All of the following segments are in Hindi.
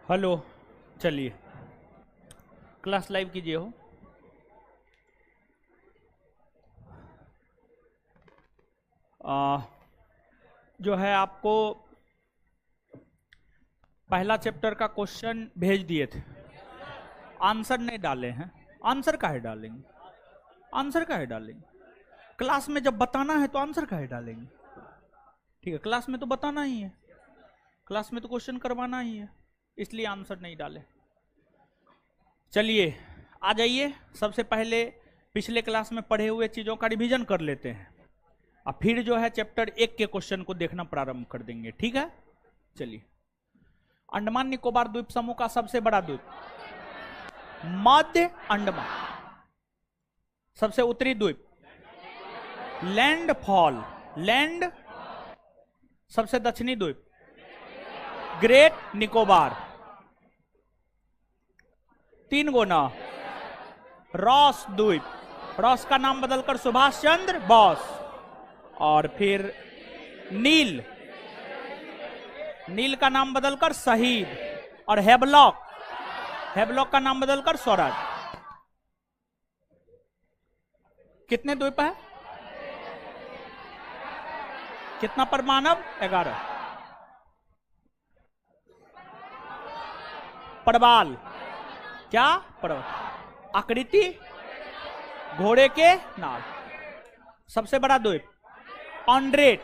हेलो, चलिए क्लास लाइव कीजिए हो। जो है आपको पहला चैप्टर का क्वेश्चन भेज दिए थे, आंसर नहीं डाले हैं। आंसर काहे डालेंगे? आंसर काहे डालेंगे? क्लास में जब बताना है तो आंसर काहे डालेंगे? ठीक है, क्लास में तो बताना ही है, क्लास में तो क्वेश्चन करवाना ही है, इसलिए आंसर नहीं डाले। चलिए आ जाइए, सबसे पहले पिछले क्लास में पढ़े हुए चीजों का रिवीजन कर लेते हैं और फिर जो है चैप्टर 1 के क्वेश्चन को देखना प्रारंभ कर देंगे। ठीक है, चलिए। अंडमान निकोबार द्वीप समूह का सबसे बड़ा द्वीप मध्य अंडमान। सबसे उत्तरी द्वीप लैंडफॉल, लैंड। सबसे दक्षिणी द्वीप ग्रेट निकोबार। 3 गुना रॉस द्वीप, रॉस का नाम बदलकर सुभाष चंद्र बोस। और फिर नील, नील का नाम बदलकर शहीद। और हेबलॉक, हेबलॉक का नाम बदलकर स्वराज। कितने द्वीप है? कितना परमाणव? 11। परवाल, क्या? परवाल। आकृति घोड़े के नाल। सबसे बड़ा द्वीप ऑन्ड्रेट,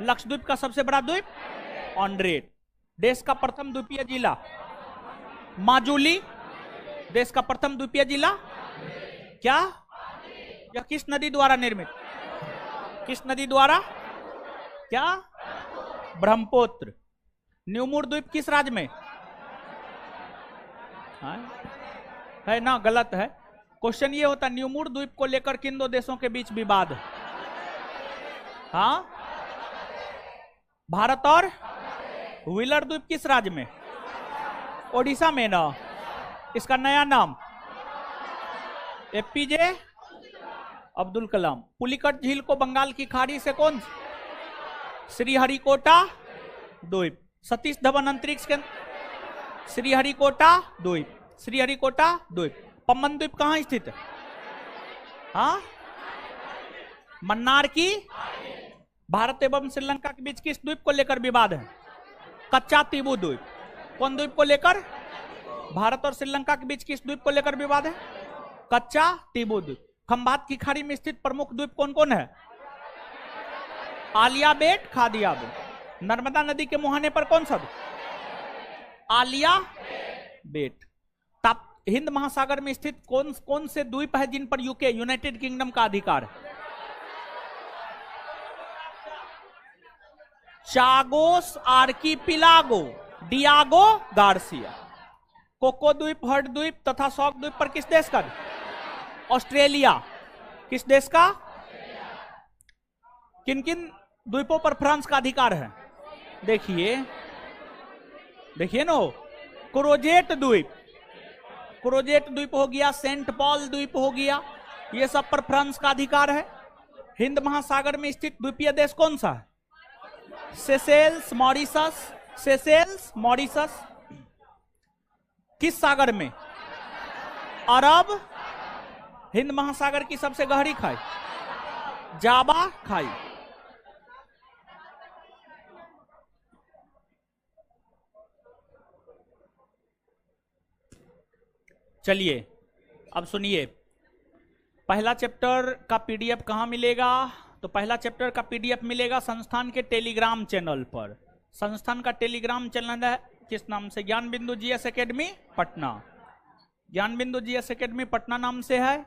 लक्षद्वीप का सबसे बड़ा द्वीप ऑन्ड्रेट। देश का प्रथम द्वीपीय जिला माजुली। देश का प्रथम द्वीपीय जिला क्या? यह किस नदी द्वारा निर्मित? किस नदी द्वारा? क्या? ब्रह्मपुत्र। न्यूमूर द्वीप किस राज्य में है? ना, गलत है। क्वेश्चन ये होता, न्यूमूर द्वीप को लेकर किन दो देशों के बीच विवाद है? हाँ, भारत और व्हीलर द्वीप किस राज्य में? ओडिशा में ना। इसका नया नाम एपीजे अब्दुल कलाम। पुलिकट झील को बंगाल की खाड़ी से कौन? श्रीहरिकोटा द्वीप। सतीश धवन अंतरिक्ष केंद्र श्रीहरिकोटा द्वीप, श्रीहरिकोटा द्वीप। पम्बन द्वीप कहां स्थित है? हाँ, मन्नार की। भारत एवं श्रीलंका के बीच किस द्वीप को लेकर विवाद है? कच्चा तीबू द्वीप। कौन द्वीप को लेकर? भारत और श्रीलंका के बीच किस द्वीप को लेकर विवाद है? कच्चा तीबू द्वीप। खंबात की खाड़ी में स्थित प्रमुख द्वीप कौन कौन है? आलिया बेट, खादिया बेट। नर्मदा नदी के मुहाने पर कौन सा? आलिया बेट। हिंद महासागर में स्थित कौन कौन से द्वीप है जिन पर यूके, यूनाइटेड किंगडम का अधिकार है? Chagos archipelago, Diego Garcia. Coco द्वीप, हर्ड द्वीप तथा शॉक द्वीप पर किस देश का? ऑस्ट्रेलिया। किस देश का? किन किन द्वीपों पर फ्रांस का अधिकार है? देखिए, देखिए नो, क्रोजेट द्वीप, क्रोजेट द्वीप हो गया, सेंट पॉल द्वीप हो गया, ये सब पर फ्रांस का अधिकार है। हिंद महासागर में स्थित द्वीपीय देश कौन सा है? Seychelles, Mauritius. Seychelles, Mauritius. किस सागर में? अरब। हिंद महासागर की सबसे गहरी खाई जावा खाई। चलिए अब सुनिए, पहला चैप्टर का पीडीएफ कहां मिलेगा? तो पहला चैप्टर का पीडीएफ मिलेगा संस्थान के टेलीग्राम चैनल पर। संस्थान का टेलीग्राम चैनल है किस नाम से? ज्ञान बिंदु जीएस एकेडमी पटना। ज्ञान बिंदु जीएस एकेडमी पटना नाम से है।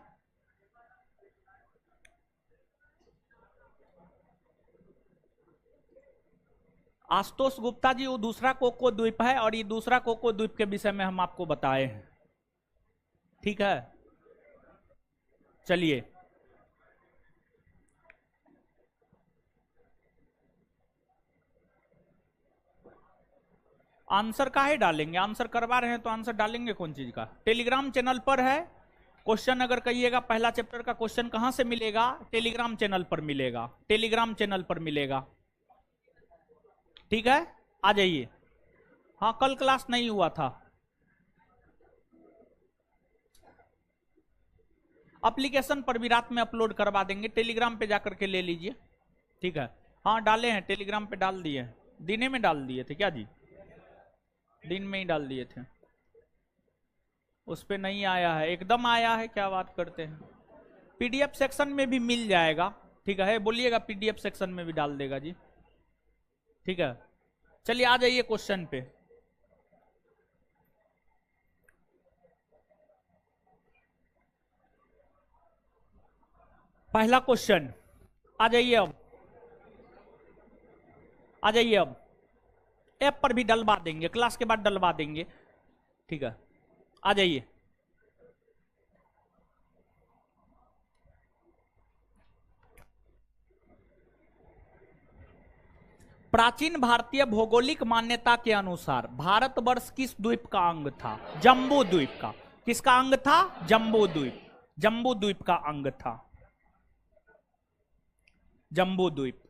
आशुतोष गुप्ता जी, वो दूसरा कोको द्वीप है और ये दूसरा कोको द्वीप के विषय में हम आपको बताए हैं। ठीक है, चलिए। आंसर काहे डालेंगे? आंसर करवा रहे हैं तो आंसर डालेंगे कौन चीज का? टेलीग्राम चैनल पर है क्वेश्चन। अगर कहिएगा पहला चैप्टर का क्वेश्चन कहां से मिलेगा? टेलीग्राम चैनल पर मिलेगा, टेलीग्राम चैनल पर मिलेगा। ठीक है, आ जाइए। हाँ, कल क्लास नहीं हुआ था, एप्लीकेशन पर भी रात में अपलोड करवा देंगे, टेलीग्राम पे जाकर के ले लीजिए, ठीक है। हाँ डाले हैं, टेलीग्राम पे डाल दिए, दिने में डाल दिए थे क्या जी, दिन में ही डाल दिए थे, उस पे नहीं आया है, एकदम आया है, क्या बात करते हैं। पीडीएफ सेक्शन में भी मिल जाएगा, ठीक है, बोलिएगा पीडीएफ सेक्शन में भी डाल देगा जी, ठीक है। चलिए आ जाइए क्वेश्चन पे। पहला क्वेश्चन, आ जाइए अब, आ जाइए अब, ऐप पर भी डलवा देंगे, क्लास के बाद डलवा देंगे, ठीक है, आ जाइए। प्राचीन भारतीय भौगोलिक मान्यता के अनुसार भारतवर्ष किस द्वीप का अंग था? जम्बू द्वीप का। किसका अंग था? जम्बू द्वीप, जम्बू द्वीप का अंग था, जम्बू द्वीप।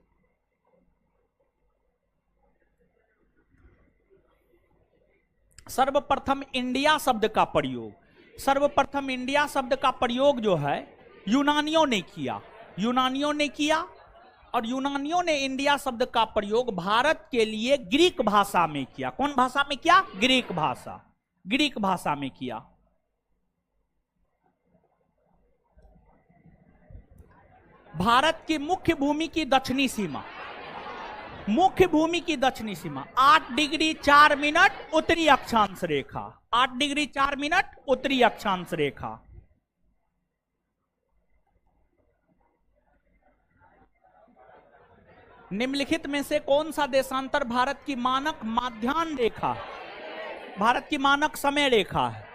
सर्वप्रथम इंडिया शब्द का प्रयोग, सर्वप्रथम इंडिया शब्द का प्रयोग जो है यूनानियों ने किया, यूनानियों ने किया, और यूनानियों ने इंडिया शब्द का प्रयोग भारत के लिए ग्रीक भाषा में किया। कौन भाषा में किया? ग्रीक भाषा, ग्रीक भाषा में किया। भारत की मुख्य भूमि की दक्षिणी सीमा, मुख्य भूमि की दक्षिणी सीमा 8 डिग्री 4 मिनट उत्तरी अक्षांश रेखा, 8 डिग्री 4 मिनट उत्तरी अक्षांश रेखा। निम्नलिखित में से कौन सा देशांतर भारत की मानक माध्याह्न रेखा, भारत की मानक समय रेखा है?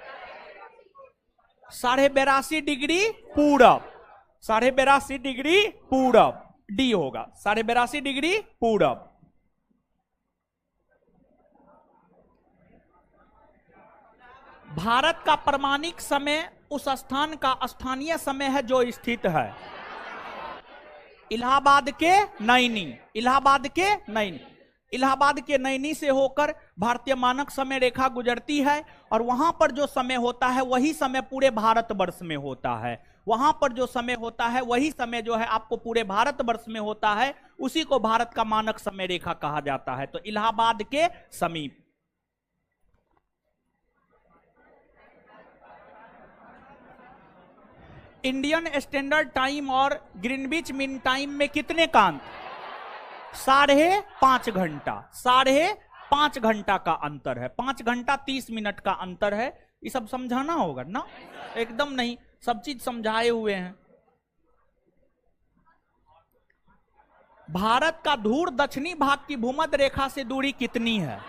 82.5 डिग्री पूरब, 82.5 डिग्री पूरब, डी होगा, 82.5 डिग्री पूरब। भारत का प्रमाणिक समय उस स्थान का स्थानीय समय है जो स्थित है इलाहाबाद के नैनी, इलाहाबाद के नैनी, इलाहाबाद के नैनी से होकर भारतीय मानक समय रेखा गुजरती है, और वहां पर जो समय होता है वही समय पूरे भारतवर्ष में होता है, वहां पर जो समय होता है वही समय जो है आपको पूरे भारतवर्ष में होता है, उसी को भारत का मानक समय रेखा कहा जाता है। तो इलाहाबाद के समीप। इंडियन स्टैंडर्ड टाइम और ग्रीनविच मीन टाइम में कितने का अंतर? 5.5 घंटा, 5.5 घंटा का अंतर है, 5 घंटा 30 मिनट का अंतर है। ये सब समझाना होगा ना? एकदम नहीं, सब चीज समझाए हुए हैं। भारत का धूर दक्षिणी भाग की भूमध्य रेखा से दूरी कितनी है?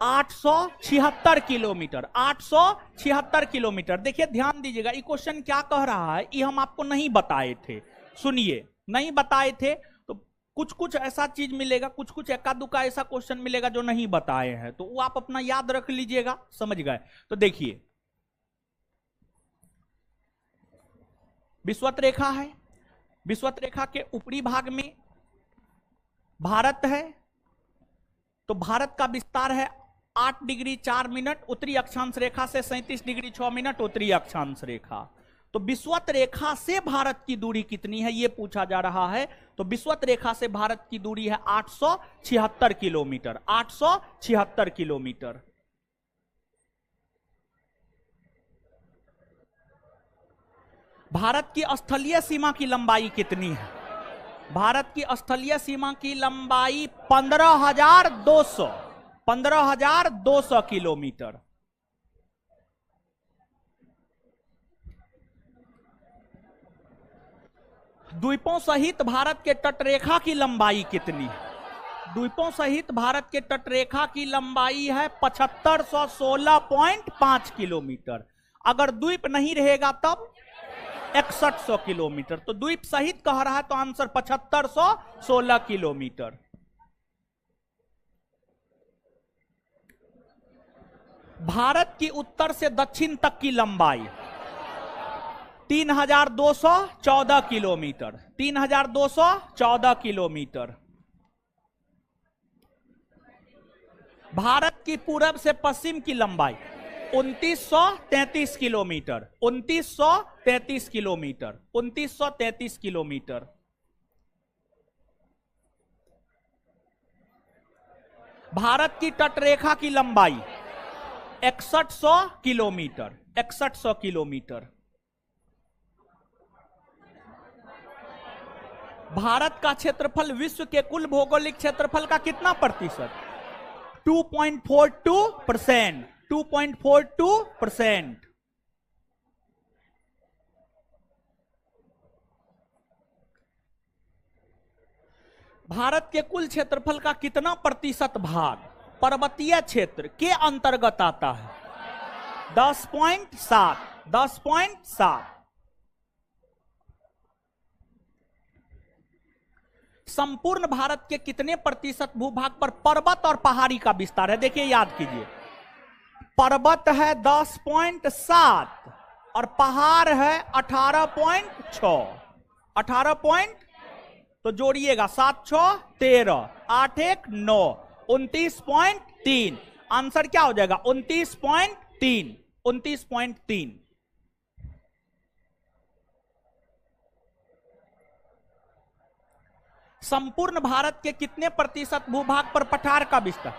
876 किलोमीटर, 876 किलोमीटर। देखिए ध्यान दीजिएगा, ये क्वेश्चन क्या कह रहा है, ये हम आपको नहीं बताए थे, सुनिए, नहीं बताए थे, तो कुछ कुछ ऐसा चीज मिलेगा, कुछ कुछ एका दुका ऐसा क्वेश्चन मिलेगा जो नहीं बताए हैं, तो वो आप अपना याद रख लीजिएगा, समझ गए? तो देखिए विषुवत रेखा है, विषुवत रेखा के ऊपरी भाग में भारत है, तो भारत का विस्तार है 8 डिग्री 4 मिनट उत्तरी अक्षांश रेखा से 37 डिग्री 6 मिनट उत्तरी अक्षांश रेखा। तो विषुवत रेखा से भारत की दूरी कितनी है यह पूछा जा रहा है। तो विषुवत रेखा से भारत की दूरी है 876 किलोमीटर, 876 किलोमीटर। भारत की स्थलीय सीमा की लंबाई कितनी है? भारत की स्थलीय सीमा की लंबाई 15,200 किलोमीटर। द्वीपों सहित भारत के तटरेखा की लंबाई कितनी है? द्वीपों सहित भारत के तटरेखा की लंबाई है 7516.5 किलोमीटर। अगर द्वीप नहीं रहेगा तब 6100 किलोमीटर। तो द्वीप सहित कह रहा है तो आंसर 7516 किलोमीटर। भारत की उत्तर से दक्षिण तक की लंबाई 3214 किलोमीटर, 3214 किलोमीटर। भारत की पूरब से पश्चिम की लंबाई 2933 किलोमीटर, 2933 किलोमीटर, 2933 किलोमीटर। भारत की तटरेखा की लंबाई 6100 किलोमीटर, 6100 किलोमीटर। भारत का क्षेत्रफल विश्व के कुल भौगोलिक क्षेत्रफल का कितना प्रतिशत? 2.42%, 2.42%। भारत के कुल क्षेत्रफल का कितना प्रतिशत भाग पर्वतीय क्षेत्र के अंतर्गत आता है? 10.7, 10.7। संपूर्ण भारत के कितने प्रतिशत भूभाग पर पर्वत और पहाड़ी का विस्तार है? देखिए, याद कीजिए, पर्वत है 10.7 और पहाड़ है 18.6, 18 तो जोड़िएगा, 7 6 13, 8 1 9, 29.3। आंसर क्या हो जाएगा? 29.3, 29.3। संपूर्ण भारत के कितने प्रतिशत भूभाग पर पठार का विस्तार?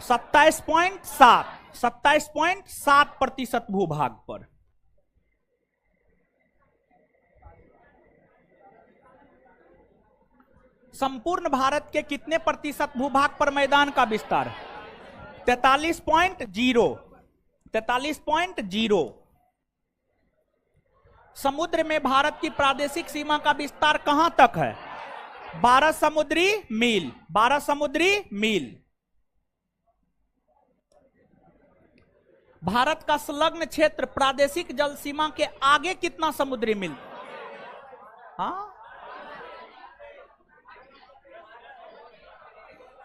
27.7, 27.7% भूभाग पर। संपूर्ण भारत के कितने प्रतिशत भूभाग पर मैदान का विस्तार है? 43.0, 43.0। समुद्र में भारत की प्रादेशिक सीमा का विस्तार कहां तक है? 12 समुद्री मील, 12 समुद्री मील। भारत का संलग्न क्षेत्र प्रादेशिक जल सीमा के आगे कितना समुद्री मील? हाँ,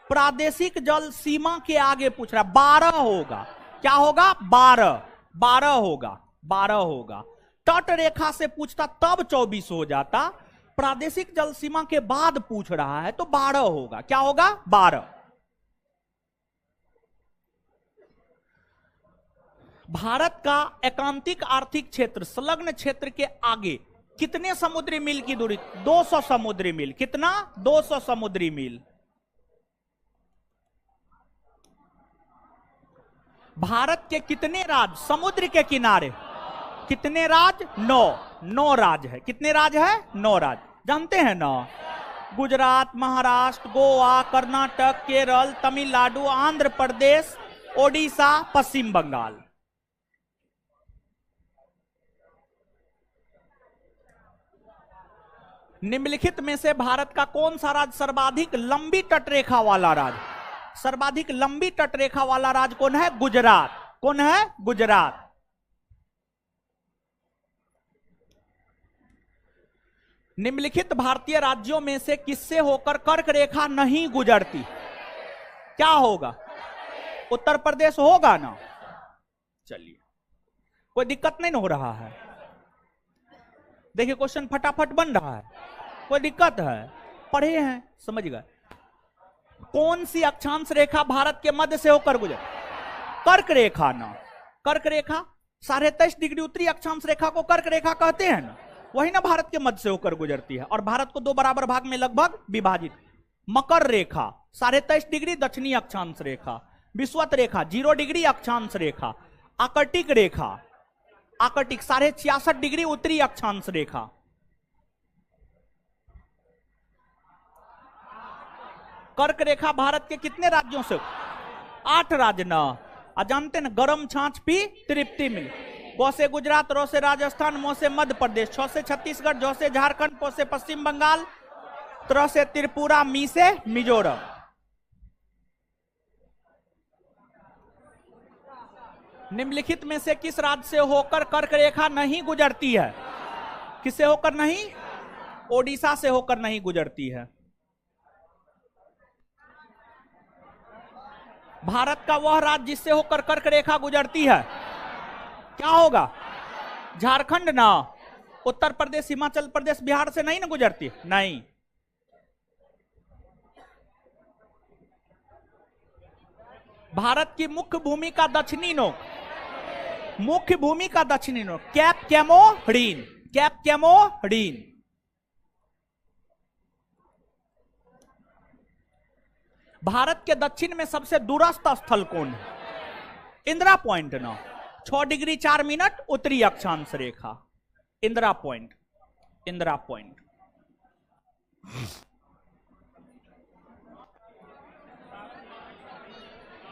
प्रादेशिक जल सीमा के आगे पूछ रहा, 12 होगा। क्या होगा? 12, 12 होगा, 12 होगा। तट रेखा से पूछता तब 24 हो जाता, प्रादेशिक जल सीमा के बाद पूछ रहा है तो 12 होगा। क्या होगा? 12। भारत का एकांतिक आर्थिक क्षेत्र संलग्न क्षेत्र के आगे कितने समुद्री मील की दूरी? 200 समुद्री मील। कितना? 200 समुद्री मील। भारत के कितने राज्य समुद्र के किनारे? कितने राज्य? 9, 9 राज्य है। कितने राज्य है? 9 राज्य। जानते हैं ना? गुजरात, महाराष्ट्र, गोवा, कर्नाटक, केरल, तमिलनाडु, आंध्र प्रदेश, ओडिशा, पश्चिम बंगाल। निम्नलिखित में से भारत का कौन सा राज्य सर्वाधिक लंबी तटरेखा वाला राज्य? सर्वाधिक लंबी तटरेखा वाला राज्य कौन है? गुजरात। कौन है? गुजरात। निम्नलिखित भारतीय राज्यों में से किससे होकर कर्क रेखा नहीं गुजरती? क्या होगा? उत्तर प्रदेश होगा ना? चलिए, कोई दिक्कत नहीं हो रहा है। देखिए, क्वेश्चन फटाफट बन रहा है, कोई दिक्कत है? पढ़े हैं, समझ गए। कौन सी अक्षांश रेखा भारत के मध्य से होकर गुजर? कर्क रेखा ना। कर्क रेखा 23.5 डिग्री उत्तरी अक्षांश रेखा को कर्क रेखा कहते हैं ना, वही ना भारत के मध्य से होकर गुजरती है और भारत को 2 बराबर भाग में लगभग विभाजित। मकर रेखा 23.5 डिग्री दक्षिणी अक्षांश रेखा। विषुवत रेखा 0 डिग्री अक्षांश रेखा। आकर्टिक रेखा, आकर्टिक 66.5 डिग्री उत्तरी अक्षांश रेखा। कर्क रेखा भारत के कितने राज्यों से? 8 राज्य ना। जानते ना, गरम छाछ पी तृप्ति मिली। ग से गुजरात, र से राजस्थान, म से मध्य प्रदेश, छ से छत्तीसगढ़, ज से झारखंड, प से पश्चिम बंगाल, त्र से त्रिपुरा, मी से मिजोरम। निम्नलिखित में से किस राज्य से होकर कर्क रेखा नहीं गुजरती है? किससे होकर नहीं? ओडिशा से होकर नहीं गुजरती है। भारत का वह राज्य जिससे होकर कर्क रेखा गुजरती है, क्या होगा? झारखंड ना। उत्तर प्रदेश, हिमाचल प्रदेश, बिहार से नहीं ना गुजरती? नहीं। भारत की मुख्य भूमि का दक्षिणी नोक मुख्य भूमि का दक्षिणी कैप कैमोरीन, कैप कैमोरीन। भारत के दक्षिण में सबसे दूरस्थ स्थल कौन है? इंदिरा पॉइंट ना, 6 डिग्री 4 मिनट उत्तरी अक्षांश रेखा, Indira point, Indira point.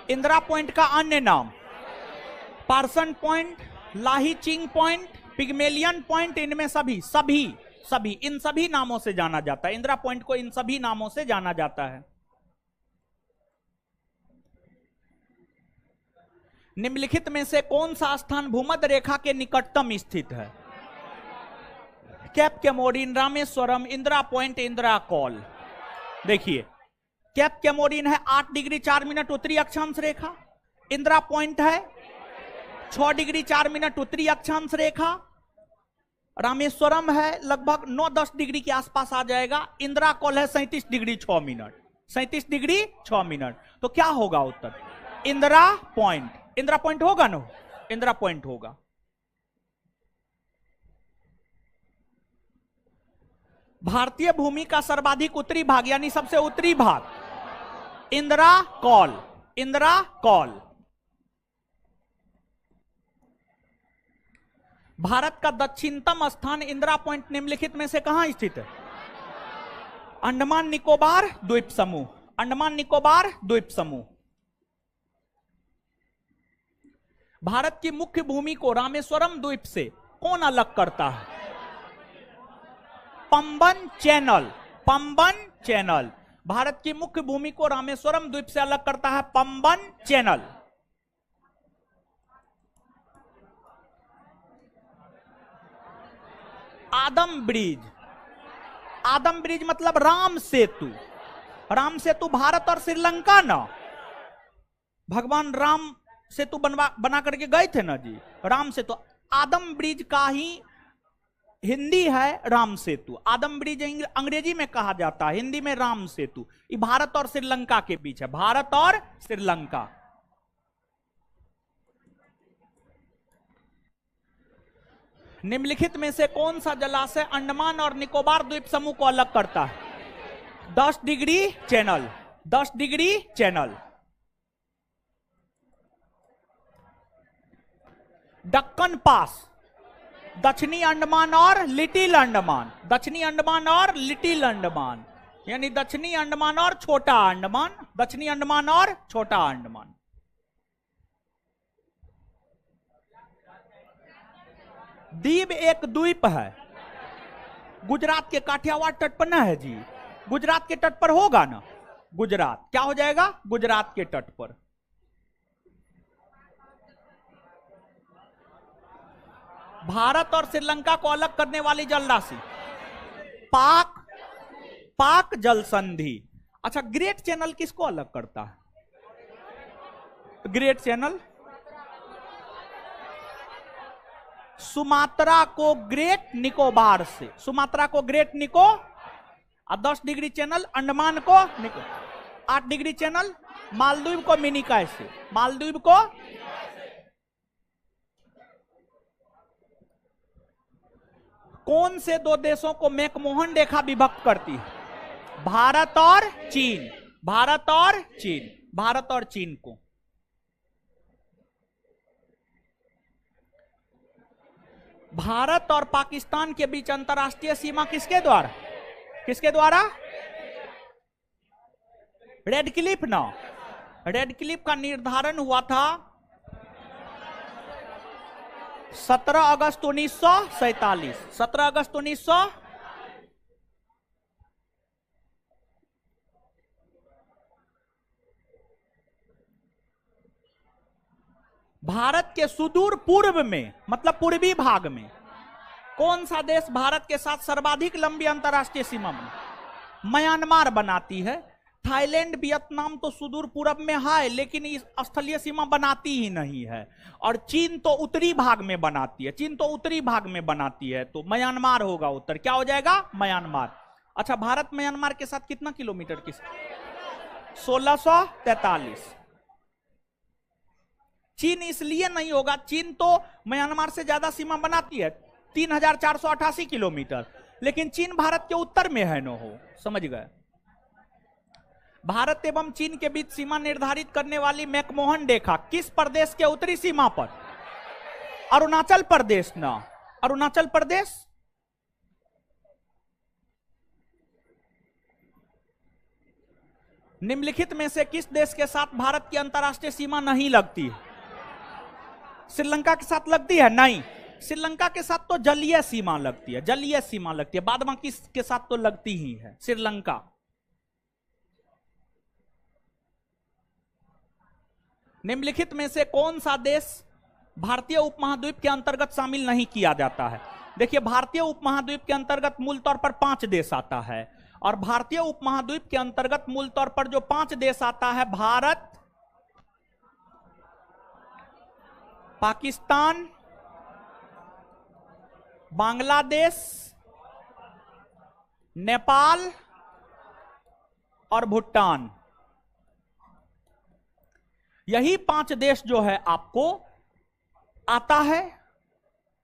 Indira point का अन्य नाम पार्सन पॉइंट, लाहीचिंग पॉइंट, पिग्मेलियन पॉइंट, इनमें सभी इन सभी नामों से जाना जाता है। इंदिरा पॉइंट को इन सभी नामों से जाना जाता है। निम्नलिखित में से कौन सा स्थान भूमध्य रेखा के निकटतम स्थित है? Cape Comorin, Rameswaram, Indira point, Indira col. देखिए कैप कैमोरीन है 8 डिग्री 4 मिनट उत्तरी अक्षांश रेखा, इंदिरा पॉइंट है 6 डिग्री 4 मिनट उत्तरी अक्षांश रेखा, रामेश्वरम है लगभग 9-10 डिग्री के आसपास आ जाएगा, इंदिरा कॉल है 37 डिग्री 6 मिनट, 37 डिग्री 6 मिनट। तो क्या होगा उत्तर? इंदिरा पॉइंट, इंदिरा पॉइंट होगा ना, इंदिरा पॉइंट होगा। भारतीय भूमि का सर्वाधिक उत्तरी भाग यानी सबसे उत्तरी भाग, इंदिरा कॉल, इंदिरा कॉल। भारत का दक्षिणतम स्थान इंदिरा पॉइंट निम्नलिखित में से कहां स्थित है? अंडमान निकोबार द्वीप समूह, अंडमान निकोबार द्वीप समूह। भारत की मुख्य भूमि को रामेश्वरम द्वीप से कौन अलग करता है? Pamban channel, Pamban channel. भारत की मुख्य भूमि को रामेश्वरम द्वीप से अलग करता है पंबन चैनल। आदम ब्रिज, आदम ब्रिज मतलब राम सेतु, राम सेतु भारत और श्रीलंका ना, भगवान राम सेतु बना करके गए थे ना जी, राम सेतु। आदम ब्रिज का ही हिंदी है राम सेतु, आदम ब्रिज अंग्रेजी में कहा जाता है, हिंदी में राम सेतु। ये भारत और श्रीलंका के बीच है, भारत और श्रीलंका। निम्नलिखित में से कौन सा जलाशय अंडमान और निकोबार द्वीप समूह को अलग करता है? 10 degree channel, 10 degree channel. Duncan pass, दक्षिणी अंडमान और लिटिल अंडमान, दक्षिणी अंडमान और लिटिल अंडमान, यानी दक्षिणी अंडमान और छोटा अंडमान, दक्षिणी अंडमान और छोटा अंडमान। दीव एक द्वीप है, गुजरात के काठियावाड़ तट पर ना है जी, गुजरात के तट पर होगा ना, गुजरात क्या हो जाएगा? गुजरात के तट पर। भारत और श्रीलंका को अलग करने वाली जल राशि पाक, पाक जल संधि। अच्छा, ग्रेट चैनल किसको अलग करता है? ग्रेट चैनल सुमात्रा को ग्रेट निकोबार से, सुमात्रा को ग्रेट निको, और 10 डिग्री चैनल अंडमान को निको, 8 डिग्री चैनल मालदीव को मिनिकॉय से, मालदीव को। कौन से दो देशों को मैकमोहन रेखा विभक्त करती है? भारत और चीन, भारत और चीन, भारत और चीन को। भारत और पाकिस्तान के बीच अंतरराष्ट्रीय सीमा किसके द्वारा, किसके द्वारा? रेड क्लिफ ना, रेड क्लिफ का निर्धारण हुआ था 17 अगस्त 1947, 17 अगस्त 1900। भारत के सुदूर पूर्व में मतलब पूर्वी भाग में कौन सा देश भारत के साथ सर्वाधिक लंबी अंतरराष्ट्रीय सीमा में? म्यांमार बनाती है। थाईलैंड, वियतनाम तो सुदूर पूर्व में है लेकिन इस स्थलीय सीमा बनाती ही नहीं है। और चीन तो उत्तरी भाग में बनाती है, चीन तो उत्तरी भाग में बनाती है, तो म्यांमार होगा उत्तर। क्या हो जाएगा? म्यांमार। अच्छा, भारत म्यांमार के साथ कितना किलोमीटर की? 1643। चीन इसलिए नहीं होगा, चीन तो म्यांमार से ज्यादा सीमा बनाती है 3488 किलोमीटर, लेकिन चीन भारत के उत्तर में है न हो, समझ गए। भारत एवं चीन के बीच सीमा निर्धारित करने वाली मैकमोहन रेखा किस प्रदेश के उत्तरी सीमा पर? अरुणाचल प्रदेश ना, अरुणाचल प्रदेश। निम्नलिखित में से किस देश के साथ भारत की अंतर्राष्ट्रीय सीमा नहीं लगती? श्रीलंका के साथ लगती है? नहीं, श्रीलंका के साथ तो जलीय सीमा लगती है, जलीय सीमा लगती है, बाद बाकी के साथ तो लगती ही है श्रीलंका। निम्नलिखित में से कौन सा देश भारतीय उपमहाद्वीप के अंतर्गत शामिल नहीं किया जाता है? देखिए, भारतीय उपमहाद्वीप के अंतर्गत मूल तौर पर 5 देश आता है, और भारतीय उपमहाद्वीप के अंतर्गत मूल तौर पर जो 5 देश आता है, भारत, पाकिस्तान, बांग्लादेश, नेपाल और भूटान। यही 5 देश जो है आपको आता है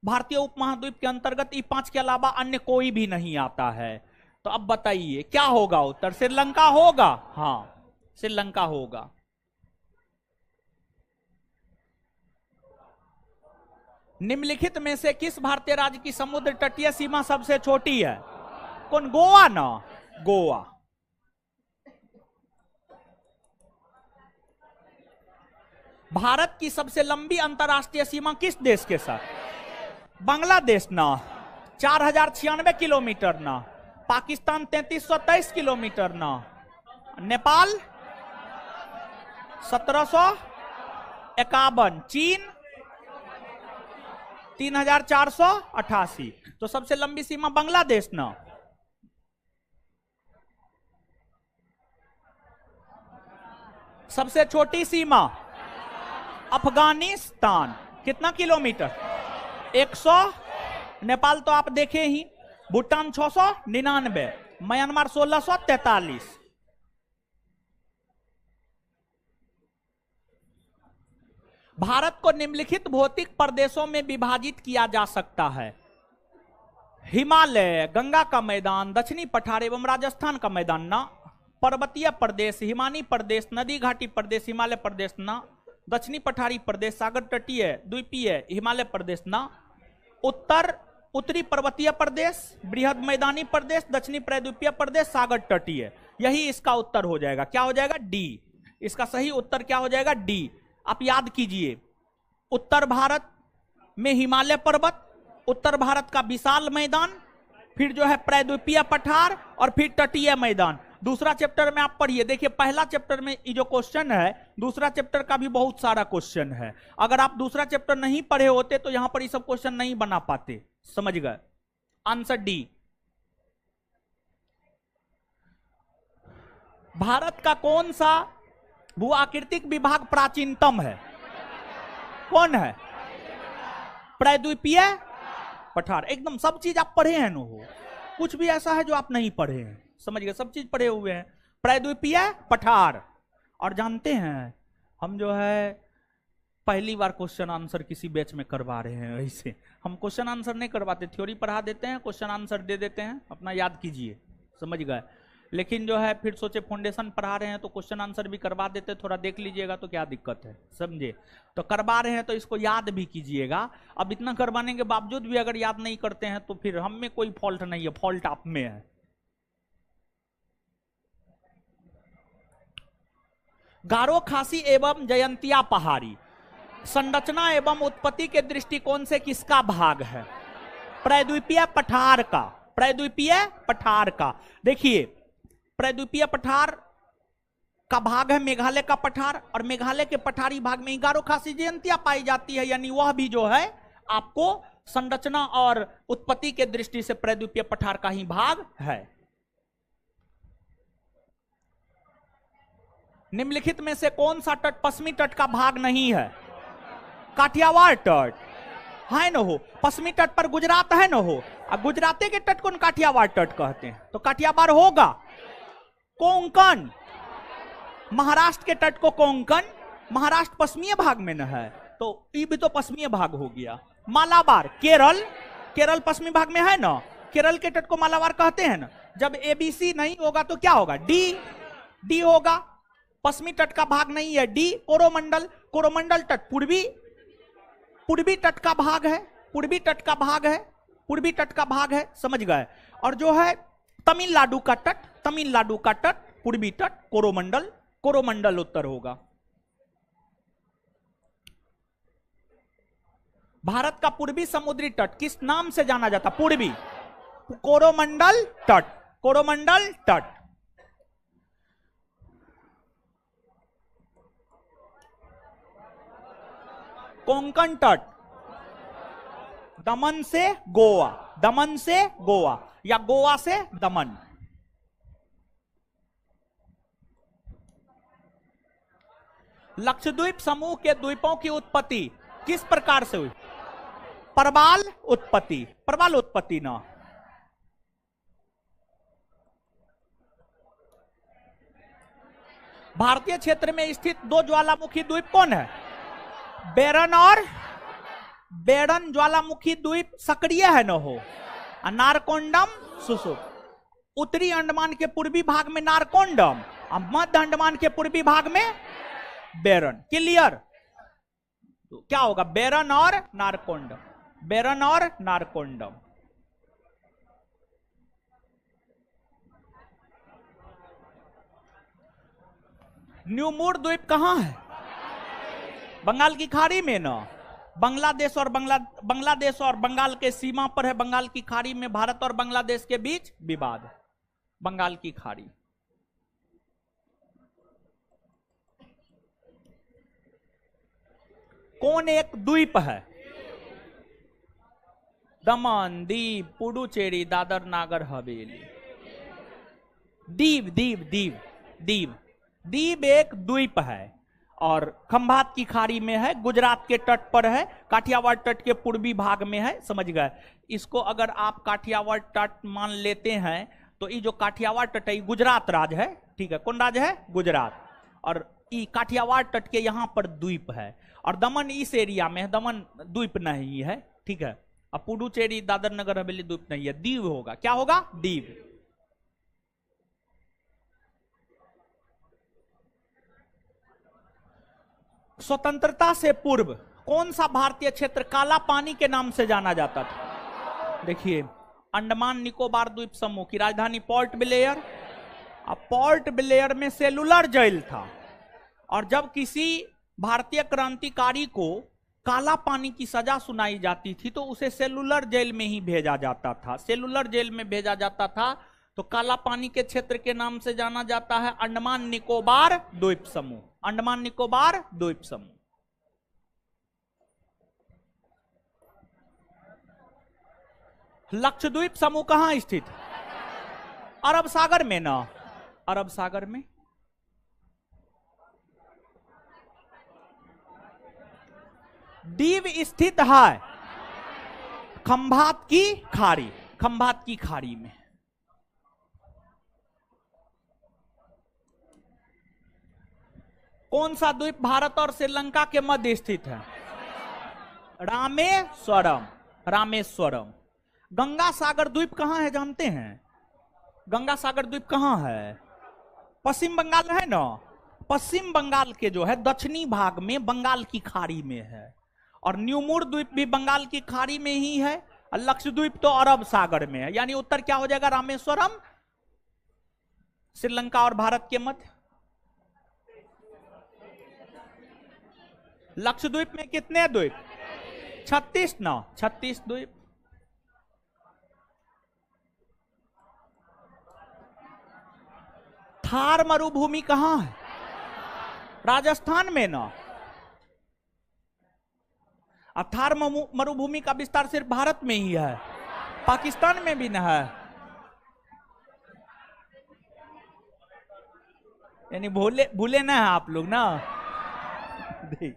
भारतीय उपमहाद्वीप के अंतर्गत। ये 5 के अलावा अन्य कोई भी नहीं आता है। तो अब बताइए क्या होगा उत्तर? श्रीलंका होगा? हाँ, श्रीलंका होगा। निम्नलिखित में से किस भारतीय राज्य की समुद्र तटीय सीमा सबसे छोटी है? कौन? गोवा ना, गोवा। भारत की सबसे लंबी अंतरराष्ट्रीय सीमा किस देश के साथ? बांग्लादेश ना, 4096 किलोमीटर ना, पाकिस्तान 3323 किलोमीटर ना, नेपाल 1751, चीन 3488। तो सबसे लंबी सीमा बांग्लादेश ना। सबसे छोटी सीमा अफगानिस्तान, कितना किलोमीटर? 100। नेपाल तो आप देखे ही। भूटान 699, म्यांमार 1643। भारत को निम्नलिखित भौतिक प्रदेशों में विभाजित किया जा सकता है? हिमालय, गंगा का मैदान, दक्षिणी पठार एवं राजस्थान का मैदान ना, पर्वतीय प्रदेश, हिमानी प्रदेश, नदी घाटी प्रदेश, हिमालय प्रदेश ना, दक्षिणी पठारी प्रदेश, सागर तटीय, द्वीपीय, हिमालय प्रदेश ना, उत्तरी पर्वतीय प्रदेश, बृहद मैदानी प्रदेश, दक्षिणी प्रायद्वीपीय प्रदेश, सागर तटीय। यही इसका उत्तर हो जाएगा। क्या हो जाएगा? डी। इसका सही उत्तर क्या हो जाएगा? डी। आप याद कीजिए, उत्तर भारत में हिमालय पर्वत, उत्तर भारत का विशाल मैदान, फिर जो है प्रायद्वीपीय पठार, और फिर तटीय मैदान। दूसरा चैप्टर में आप पढ़िए, देखिए पहला चैप्टर में ये जो क्वेश्चन है, दूसरा चैप्टर का भी बहुत सारा क्वेश्चन है। अगर आप दूसरा चैप्टर नहीं पढ़े होते तो यहां पर ये सब क्वेश्चन नहीं बना पाते। समझ गए? Answer D. भारत का कौन सा भू आकृतिक विभाग प्राचीनतम है? कौन है? प्रायद्वीपीय पठार। एकदम सब चीज आप पढ़े हैं। नो हो, कुछ भी ऐसा है जो आप नहीं पढ़े हैं। समझ गए? सब चीज पढ़े हुए हैं। प्रायद्वीपीय पठार। और जानते हैं, हम जो है पहली बार क्वेश्चन आंसर किसी बैच में करवा रहे हैं। ऐसे हम क्वेश्चन आंसर नहीं करवाते, थ्योरी पढ़ा देते हैं, क्वेश्चन आंसर दे देते हैं, अपना याद कीजिए। समझ गए? लेकिन जो है फिर सोचे फाउंडेशन पढ़ा रहे हैं तो क्वेश्चन आंसर भी करवा देते, थोड़ा देख लीजिएगा तो क्या दिक्कत है। समझे? तो करवा रहे हैं तो इसको याद भी कीजिएगा। अब इतना करवाने के बावजूद भी अगर याद नहीं करते हैं तो फिर हम में कोई फॉल्ट नहीं है, फॉल्ट आप में है। गारो, खासी एवं जयंतिया पहाड़ी संरचना एवं उत्पत्ति के दृष्टिकोण से किसका भाग है? प्रायद्वीपीय पठार का। प्रायद्वीपीय पठार का। देखिए, प्रायद्वीपीय पठार का भाग है मेघालय का पठार, और मेघालय के पठारी भाग में गारो, खासी, जयंतिया पाई जाती है, यानी वह भी जो है आपको संरचना और उत्पत्ति के दृष्टि से प्रायद्वीपीय पठार का ही भाग है। निम्नलिखित में से कौन सा तट पश्चिमी तट का भाग नहीं है? काठियावाड़ तट है न हो। पश्चिमी तट पर गुजरात है न हो, और गुजराती के तट को काठियावाड़ तट कहते हैं, तो काठियावाड़ होगा। कोंकण, महाराष्ट्र के तट को कोंकण, महाराष्ट्र पश्चिमी भाग में न है। तो ये भी तो पश्चिमी भाग हो गया। मालाबार, केरल, केरल पश्चिमी भाग में है ना, केरल के तट को मालाबार कहते हैं ना। जब एबीसी नहीं होगा तो क्या होगा, डी, डी होगा। पश्चिमी तट का भाग नहीं है, डी। कोरोमंडल, कोरोमंडल तट पूर्वी, पूर्वी तट का भाग है, पूर्वी तट का भाग है, पूर्वी तट का भाग है, समझ गए। और जो है तमिलनाडु का तट, तमिलनाडु का तट पूर्वी तट, कोरोमंडल, कोरोमंडल उत्तर होगा। भारत का पूर्वी समुद्री तट किस नाम से जाना जाता, पूर्वी, कोरोमंडल तट, कोरोमंडल तट। कोंकण तट, दमन से गोवा, दमन से गोवा या गोवा से दमन। लक्षद्वीप समूह के द्वीपों की उत्पत्ति किस प्रकार से हुई, प्रवाल उत्पत्ति, प्रवाल उत्पत्ति ना। भारतीय क्षेत्र में स्थित दो ज्वालामुखी द्वीप कौन है, बेरन और बेरन ज्वालामुखी द्वीप सक्रिय है न हो, नारकोंडम सुसुप। उत्तरी अंडमान के पूर्वी भाग में नारकोंडम और मध्य अंडमान के पूर्वी भाग में बेरन। क्लियर, तो क्या होगा, बेरन और नारकोंडम, बेरन और नारकोंडम। न्यूमूर द्वीप कहां है, बंगाल की खाड़ी में ना। बांग्लादेश और बांग्लादेश और बंगाल के सीमा पर है, बंगाल की खाड़ी में भारत और बांग्लादेश के बीच विवाद, बंगाल की खाड़ी। कौन एक द्वीप है, दमन, दीव, पुडुचेरी, दादर नागर हवेली। दीव, दीव, दीव, दीव, दीव एक द्वीप है और खंभात की खाड़ी में है, गुजरात के तट पर है, काठियावाड़ तट के पूर्वी भाग में है, समझ गए। इसको अगर आप काठियावाड़ तट मान लेते हैं तो ये जो काठियावाड़ तट है गुजरात राज है, ठीक है, कौन राज है, गुजरात। और ये काठियावाड़ तट के यहां पर द्वीप है और दमन इस एरिया में है, दमन द्वीप नहीं है, ठीक है। अब पुडुचेरी, दादर नगर हवेली द्वीप नहीं है, दीव होगा। क्या होगा, दीव। स्वतंत्रता से पूर्व कौन सा भारतीय क्षेत्र काला पानी के नाम से जाना जाता था। देखिए, अंडमान निकोबार द्वीप समूह की राजधानी पोर्ट ब्लेयर। अब पोर्ट ब्लेयर में सेलुलर जेल था और जब किसी भारतीय क्रांतिकारी को काला पानी की सजा सुनाई जाती थी तो उसे सेलुलर जेल में ही भेजा जाता था, सेलुलर जेल में भेजा जाता था। तो काला पानी के क्षेत्र के नाम से जाना जाता है अंडमान निकोबार द्वीप समूह, अंडमान निकोबार द्वीप समूह। लक्षद्वीप समूह कहां स्थित, अरब सागर में ना, अरब सागर में। दीव स्थित है खंभात की खाड़ी, खंभात की खाड़ी में। कौन सा द्वीप भारत और श्रीलंका के मध्य स्थित है, रामेश्वरम, रामेश्वरम। गंगा सागर द्वीप कहां है जानते हैं, गंगा सागर द्वीप कहां है, पश्चिम बंगाल है ना, पश्चिम बंगाल के जो है दक्षिणी भाग में बंगाल की खाड़ी में है। और न्यूमूर द्वीप भी बंगाल की खाड़ी में ही है और लक्षद्वीप तो अरब सागर में है। यानी उत्तर क्या हो जाएगा, रामेश्वरम, श्रीलंका और भारत के मध्य। लक्षद्वीप में कितने द्वीप, 36 ना, 36 द्वीप। थार मरुभूमि कहां है, राजस्थान में ना। अब थार मरुभूमि का विस्तार सिर्फ भारत में ही है, पाकिस्तान में भी ना है। यानी भूले भूले ना है आप लोग ना। देखिए,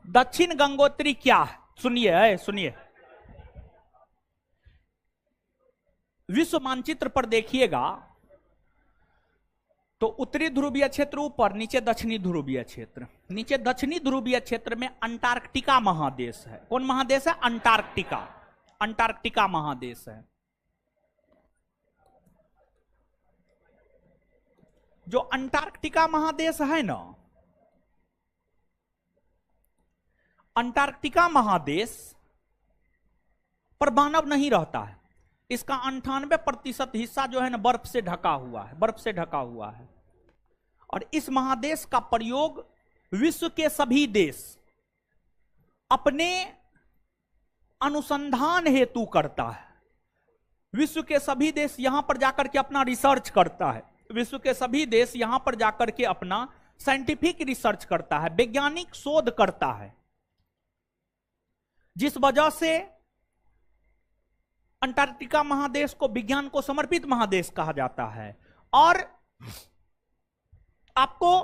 दक्षिण गंगोत्री क्या है, सुनिए सुनिए। विश्व मानचित्र पर देखिएगा, तो उत्तरी ध्रुवीय क्षेत्र ऊपर, नीचे दक्षिणी ध्रुवीय क्षेत्र। नीचे दक्षिणी ध्रुवीय क्षेत्र में अंटार्कटिका महादेश है। कौन महादेश है? अंटार्कटिका। अंटार्कटिका महादेश है। जो अंटार्कटिका महादेश है ना, अंटार्कटिका महादेश पर मानव नहीं रहता है। इसका 98% हिस्सा जो है ना बर्फ से ढका हुआ है, बर्फ से ढका हुआ है। और इस महादेश का प्रयोग विश्व के सभी देश अपने अनुसंधान हेतु करता है। विश्व के सभी देश यहां पर जाकर के अपना रिसर्च करता है। विश्व के सभी देश यहां पर जाकर के अपना साइंटिफिक रिसर्च करता है, वैज्ञानिक शोध करता है, जिस वजह से अंटार्कटिका महादेश को विज्ञान को समर्पित महादेश कहा जाता है। और आपको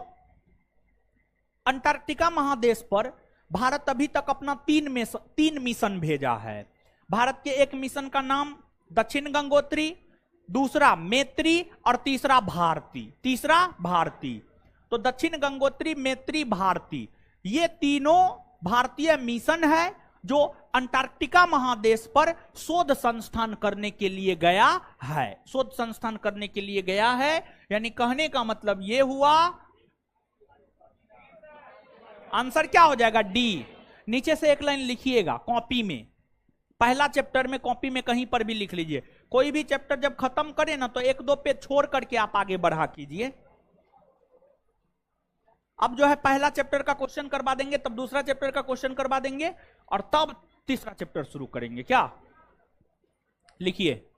अंटार्कटिका महादेश पर भारत अभी तक अपना 3 मिशन भेजा है। भारत के एक मिशन का नाम दक्षिण गंगोत्री, दूसरा मैत्री और तीसरा भारती। तो दक्षिण गंगोत्री, मैत्री, भारती, ये तीनों भारतीय मिशन है जो अंटार्कटिका महादेश पर शोध संस्थान करने के लिए गया है। शोध संस्थान करने के लिए गया है, यानी कहने का मतलब यह हुआ, आंसर क्या हो जाएगा? डी। नीचे से एक लाइन लिखिएगा कॉपी में, पहला चैप्टर में कॉपी में कहीं पर भी लिख लीजिए। कोई भी चैप्टर जब खत्म करे ना तो 1-2 पेज छोड़ करके आप आगे बढ़ा कीजिए। अब जो है पहला चैप्टर का क्वेश्चन करवा देंगे, तब दूसरा चैप्टर का क्वेश्चन करवा देंगे, और तब तीसरा चैप्टर शुरू करेंगे। क्या लिखिए,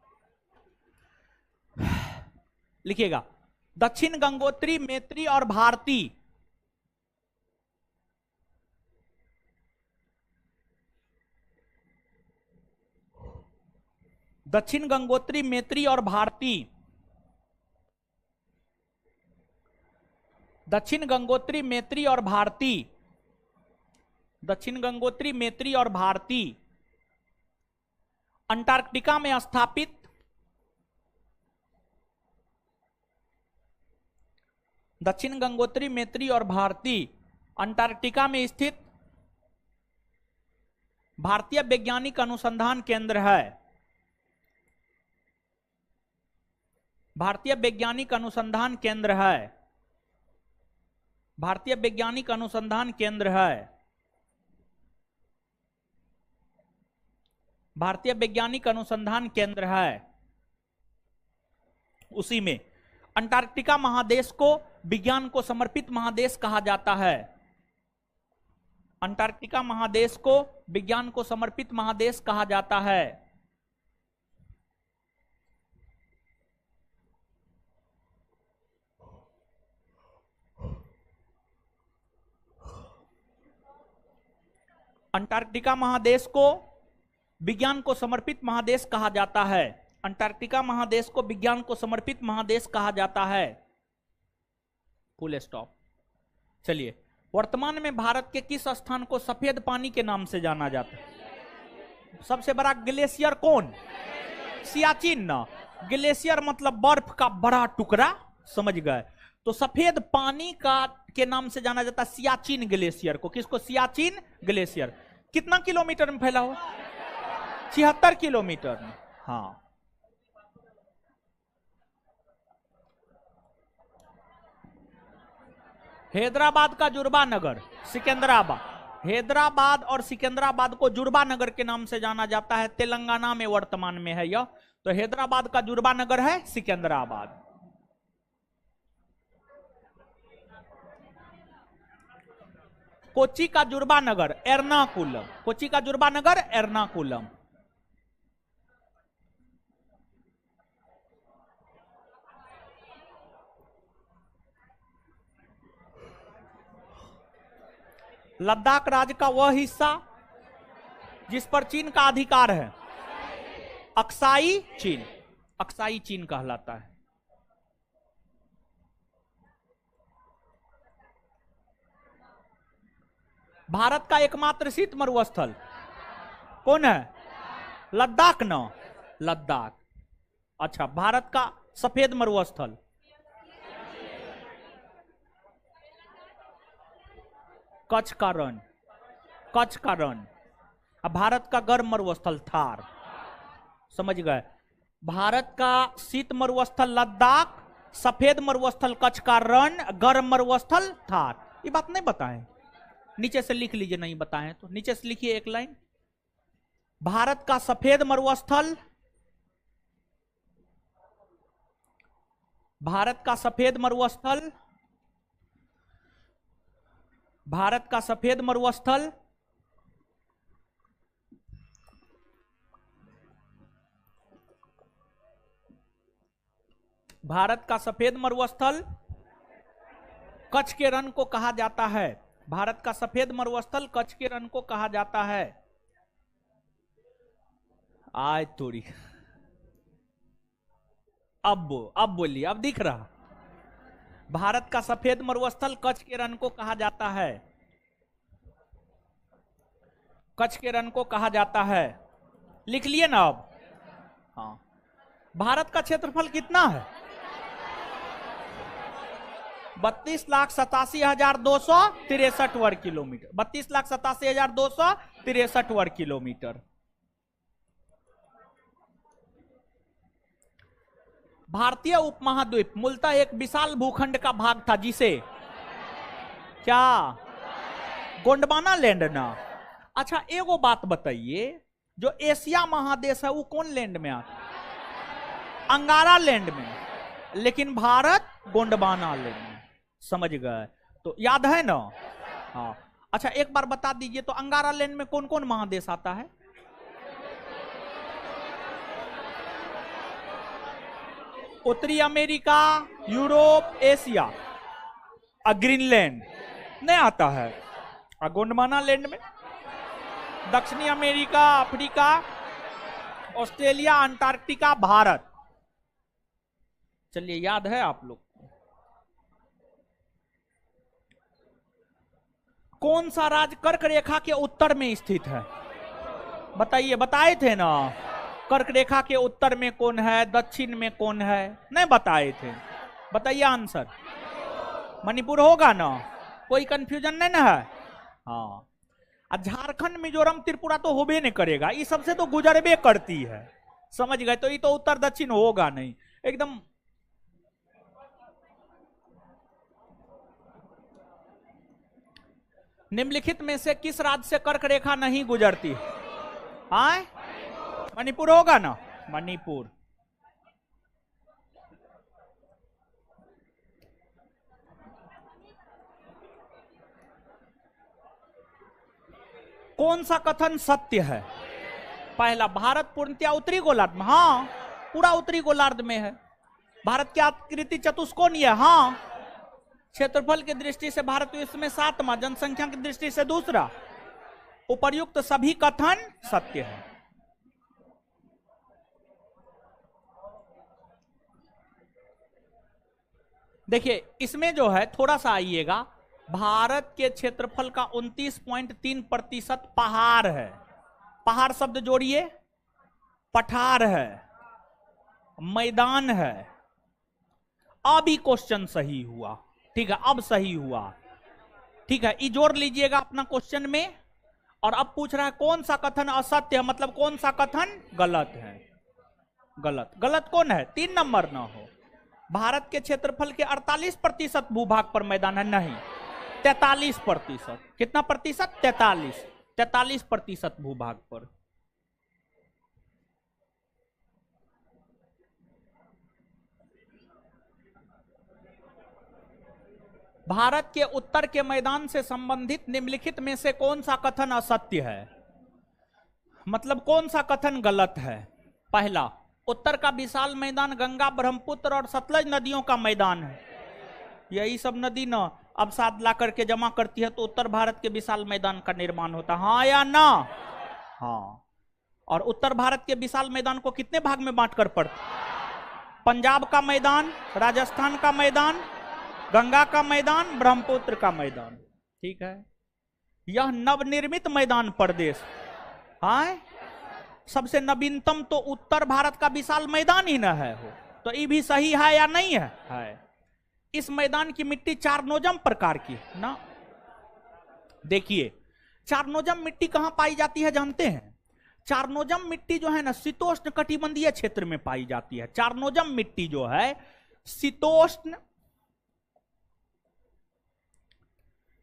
लिखिएगा दक्षिण गंगोत्री, मैत्री और भारती। दक्षिण गंगोत्री, मैत्री और भारती। दक्षिण गंगोत्री, मैत्री और भारती। दक्षिण गंगोत्री, मैत्री और भारती अंटार्कटिका में स्थापित दक्षिण गंगोत्री, मैत्री और भारती अंटार्कटिका में स्थित भारतीय वैज्ञानिक अनुसंधान केंद्र है। भारतीय वैज्ञानिक अनुसंधान केंद्र है। भारतीय वैज्ञानिक अनुसंधान केंद्र है। भारतीय वैज्ञानिक अनुसंधान केंद्र है। उसी में अंटार्कटिका महादेश को विज्ञान को समर्पित महादेश कहा जाता है। अंटार्कटिका महादेश को विज्ञान को समर्पित महादेश कहा जाता है। अंटार्कटिका महादेश को विज्ञान को समर्पित महादेश कहा जाता है। अंटार्कटिका महादेश को विज्ञान को समर्पित महादेश कहा जाता है। Full stop. चलिए, वर्तमान में भारत के किस स्थान को सफेद पानी के नाम से जाना जाता है? सबसे बड़ा ग्लेशियर कौन? सियाचिन ना। ग्लेशियर मतलब बर्फ का बड़ा टुकड़ा, समझ गए? तो सफेद पानी का के नाम से जाना जाता है सियाचिन ग्लेशियर को। किसको? सियाचिन ग्लेशियर। कितना किलोमीटर में फैला हुआ? 76 किलोमीटर में। हाँ, हैदराबाद का जुर्बा नगर, सिकंदराबाद। हैदराबाद और सिकंदराबाद को जुर्बा नगर के नाम से जाना जाता है। तेलंगाना में वर्तमान में है यह। तो हैदराबाद का जुर्बा नगर है सिकंदराबाद। कोच्चि का जुर्बा नगर एर्नाकुलम। कोच्चि का जुर्बा नगर एर्नाकुलम। लद्दाख राज्य का वह हिस्सा जिस पर चीन का अधिकार है, अक्साई चीन। अक्साई चीन कहलाता है। भारत का एकमात्र शीत मरुस्थल कौन है? लद्दाख ना। लद्दाख। अच्छा, भारत का सफेद मरुस्थल कच्छ का रण, कच्छ का रण। अब भारत का गर्म मरुस्थल थार, समझ गए। भारत का शीत मरुस्थल लद्दाख, सफेद मरुस्थल कच्छ का रण, गर्म मरुस्थल थार। ये बात नहीं बताएं, नीचे से लिख लीजिए, नहीं बताएं तो नीचे से लिखिए एक लाइन। भारत का सफेद मरुस्थल, भारत का सफेद मरुस्थल, भारत का सफेद मरुस्थल भारत का सफेद मरुस्थल कच्छ के रण को कहा जाता है। भारत का सफेद मरुस्थल कच्छ के रण को कहा जाता है। आय थोड़ी, अब बोलिए, अब दिख रहा। भारत का सफेद मरुस्थल कच्छ के रण को कहा जाता है, कच्छ के रण को कहा जाता है। लिख लिए ना अब? हाँ। भारत का क्षेत्रफल कितना है? 32,87,263 वर्ग किलोमीटर, 32,87,263 वर्ग किलोमीटर। भारतीय उपमहाद्वीप मूलतः एक विशाल भूखंड का भाग था जिसे क्या गोंडवाना लैंड ना। अच्छा एगो बात बताइए, जो एशिया महादेश है वो कौन लैंड में आता? अंगारा लैंड में, लेकिन भारत गोंडवाना लैंड में। समझ गए? तो याद है ना? हाँ। अच्छा एक बार बता दीजिए तो अंगारा लैंड में कौन कौन महादेश आता है? उत्तरी अमेरिका, यूरोप, एशिया। ग्रीनलैंड नहीं आता है। गोंडवाना लैंड में दक्षिणी America, Africa, Australia, Antarctica, Bharat. चलिए याद है आप लोग? कौन सा राज्य कर्क रेखा के उत्तर में स्थित है? बताइए, बताए थे ना? कर्क रेखा के उत्तर में कौन है, दक्षिण में कौन है? नहीं बताए थे। बताइए आंसर। मणिपुर होगा ना? कोई कंफ्यूजन नहीं ना है? हाँ। झारखंड, मिजोरम, त्रिपुरा तो होबे नहीं करेगा, ये सबसे तो गुजरबे करती है। समझ गए? तो ये तो उत्तर दक्षिण होगा नहीं एकदम। निम्नलिखित में से किस राज्य से कर्क रेखा नहीं गुजरती? हाँ, मणिपुर होगा ना? मणिपुर। कौन सा कथन सत्य है? पहला, भारत पूर्णतया उत्तरी गोलार्ध में। हाँ, पूरा उत्तरी गोलार्ध में है। भारत की आकृति चतुष्कोणीय है। हाँ। क्षेत्रफल की दृष्टि से भारत विश्व में 7वां, जनसंख्या की दृष्टि से दूसरा। उपर्युक्त सभी कथन सत्य है। देखिए इसमें जो है थोड़ा सा आइएगा, भारत के क्षेत्रफल का 29.3% पहाड़ है। पहाड़ शब्द जोड़िए, पठार है, मैदान है। अब ही क्वेश्चन सही हुआ। ठीक है, अब सही हुआ। ठीक है, ये जोड़ लीजिएगा अपना क्वेश्चन में। और अब पूछ रहा है कौन सा कथन असत्य है, मतलब कौन सा कथन गलत है। गलत, गलत कौन है? 3 नंबर ना हो। भारत के क्षेत्रफल के 48% भूभाग पर मैदान है। नहीं, 43%। कितना प्रतिशत? 43% भूभाग पर। भारत के उत्तर के मैदान से संबंधित निम्नलिखित में से कौन सा कथन असत्य है, मतलब कौन सा कथन गलत है? पहला, उत्तर का विशाल मैदान गंगा, ब्रह्मपुत्र और सतलज नदियों का मैदान है। यही सब नदी ना अब साथ ला करके जमा करती है तो उत्तर भारत के विशाल मैदान का निर्माण होता है। हाँ या ना? हाँ। और उत्तर भारत के विशाल मैदान को कितने भाग में बांटकर पड़ता? पंजाब का मैदान, राजस्थान का मैदान, गंगा का मैदान, ब्रह्मपुत्र का मैदान। ठीक है, यह नवनिर्मित मैदान प्रदेश। हाँ, सबसे नवीनतम तो उत्तर भारत का विशाल मैदान ही न है हो, तो ये भी सही है या नहीं है? है। इस मैदान की मिट्टी 4 नोजम प्रकार की ना। देखिए चारनोजम मिट्टी कहां पाई जाती है जानते हैं? चारनोजम मिट्टी जो है ना शीतोष्ण कटिबंधीय क्षेत्र में पाई जाती है। चारनोजम मिट्टी जो है शीतोष्ण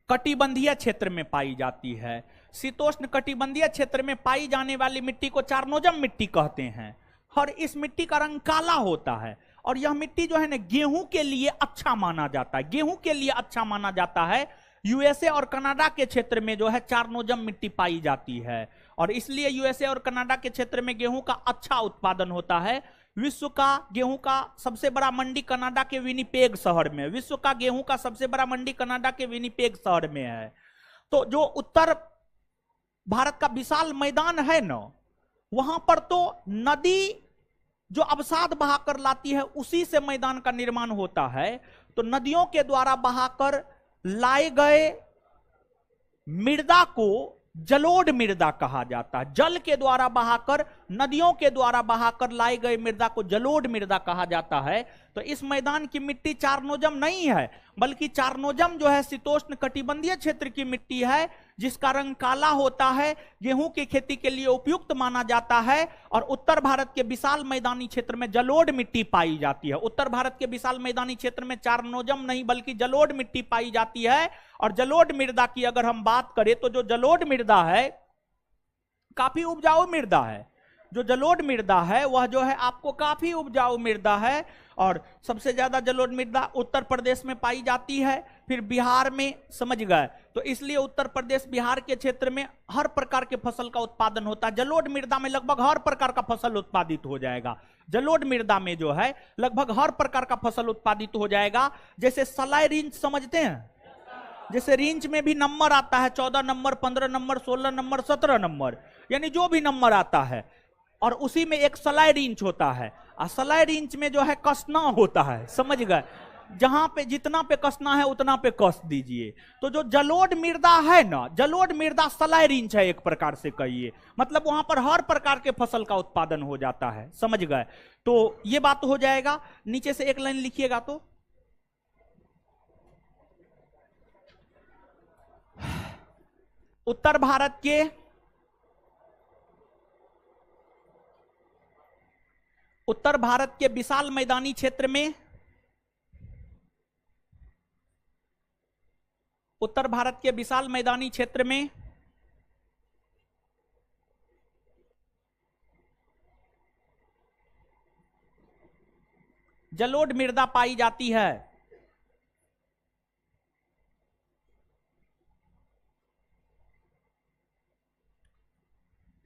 कटिबंधीय क्षेत्र में पाई जाती है। शीतोष्ण कटिबंधीय क्षेत्र में पाई जाने वाली मिट्टी को चारनोजम मिट्टी कहते हैं और इस मिट्टी का रंग काला होता है। और यह मिट्टी जो है ना गेहूं के लिए अच्छा माना जाता है, गेहूं के लिए अच्छा माना जाता है। यूएसए और कनाडा के क्षेत्र में जो है चारनोजम मिट्टी पाई जाती है और इसलिए यूएसए और कनाडा के क्षेत्र में गेहूं का अच्छा उत्पादन होता है। विश्व का गेहूं का सबसे बड़ा मंडी कनाडा के विनिपेग शहर में, विश्व का गेहूं का सबसे बड़ा मंडी कनाडा के विनिपेग शहर में है। तो जो उत्तर भारत का विशाल मैदान है ना, वहां पर तो नदी जो अवसाद बहाकर लाती है उसी से मैदान का निर्माण होता है। तो नदियों के द्वारा बहाकर लाए गए मृदा को जलोढ़ मृदा कहा जाता है। जल के द्वारा बहाकर, नदियों के द्वारा बहाकर लाए गए मृदा को जलोढ़ मृदा कहा जाता है। तो इस मैदान की मिट्टी चारनोजम नहीं है, बल्कि चारनोजम जो है शीतोष्ण कटिबंधीय क्षेत्र की मिट्टी है जिसका रंग काला होता है, गेहूं की खेती के लिए उपयुक्त माना जाता है और उत्तर भारत के विशाल मैदानी क्षेत्र में जलोढ़ मिट्टी पाई जाती है। उत्तर भारत के विशाल मैदानी क्षेत्र में चारनोजम नहीं बल्कि जलोढ़ मिट्टी पाई जाती है। और जलोढ़ मृदा की अगर हम बात करें तो जो जलोढ़ मृदा है काफी उपजाऊ मृदा है। जो जलोढ़ मृदा है वह जो है आपको काफी उपजाऊ मृदा है और सबसे ज्यादा जलोढ़ मृदा उत्तर प्रदेश में पाई जाती है, फिर बिहार में, समझ गए। तो इसलिए उत्तर प्रदेश बिहार के क्षेत्र में हर प्रकार के फसल का उत्पादन होता है। जलोढ़ मृदा में लगभग हर प्रकार का फसल उत्पादित हो जाएगा। जलोढ़ मृदा में जो है लगभग हर प्रकार का फसल उत्पादित हो जाएगा। जैसे सलाई रिंच समझते हैं, जैसे रिंच में भी नंबर आता है, 14 नंबर, 15 नंबर, 16 नंबर, 17 नंबर, यानी जो भी नंबर आता है और उसी में एक सलाई रिंच होता है। और सलाई रिंच में जो है कसना होता है, समझ गए। जहां पे जितना पे कसना है उतना पे कस दीजिए। तो जो जलोढ़ मृदा है ना, जलोढ़ मृदा सलाई रिंच है एक प्रकार से कहिए, मतलब वहां पर हर प्रकार के फसल का उत्पादन हो जाता है, समझ गए। तो ये बात तो हो जाएगा। नीचे से एक लाइन लिखिएगा तो उत्तर भारत के विशाल मैदानी क्षेत्र में, उत्तर भारत के विशाल मैदानी क्षेत्र में जलोढ़ मृदा पाई जाती है।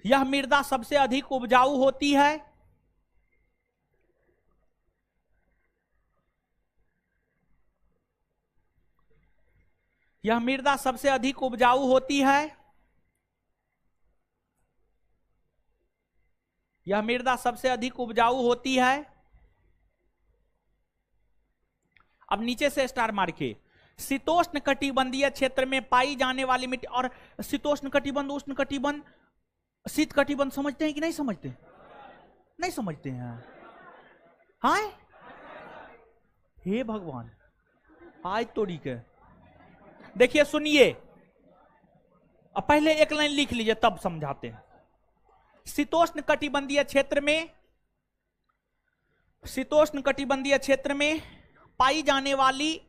यह मृदा सबसे अधिक उपजाऊ होती है। यह मृदा सबसे अधिक उपजाऊ होती है। यह मृदा सबसे अधिक उपजाऊ होती है। अब नीचे से स्टार मार के, शीतोष्ण कटिबंधीय क्षेत्र में पाई जाने वाली मिट्टी। और शीतोष्ण कटिबंध, उष्ण कटिबंध, शीत कटिबंध समझते हैं कि नहीं समझते? नहीं समझते हैं? हाँ, हे भगवान, आज तोड़ी के देखिए, सुनिए। अब पहले एक लाइन लिख लीजिए तब समझाते हैं। शीतोष्ण कटिबंधीय क्षेत्र में, शीतोष्ण कटिबंधीय क्षेत्र में पाई जाने वाली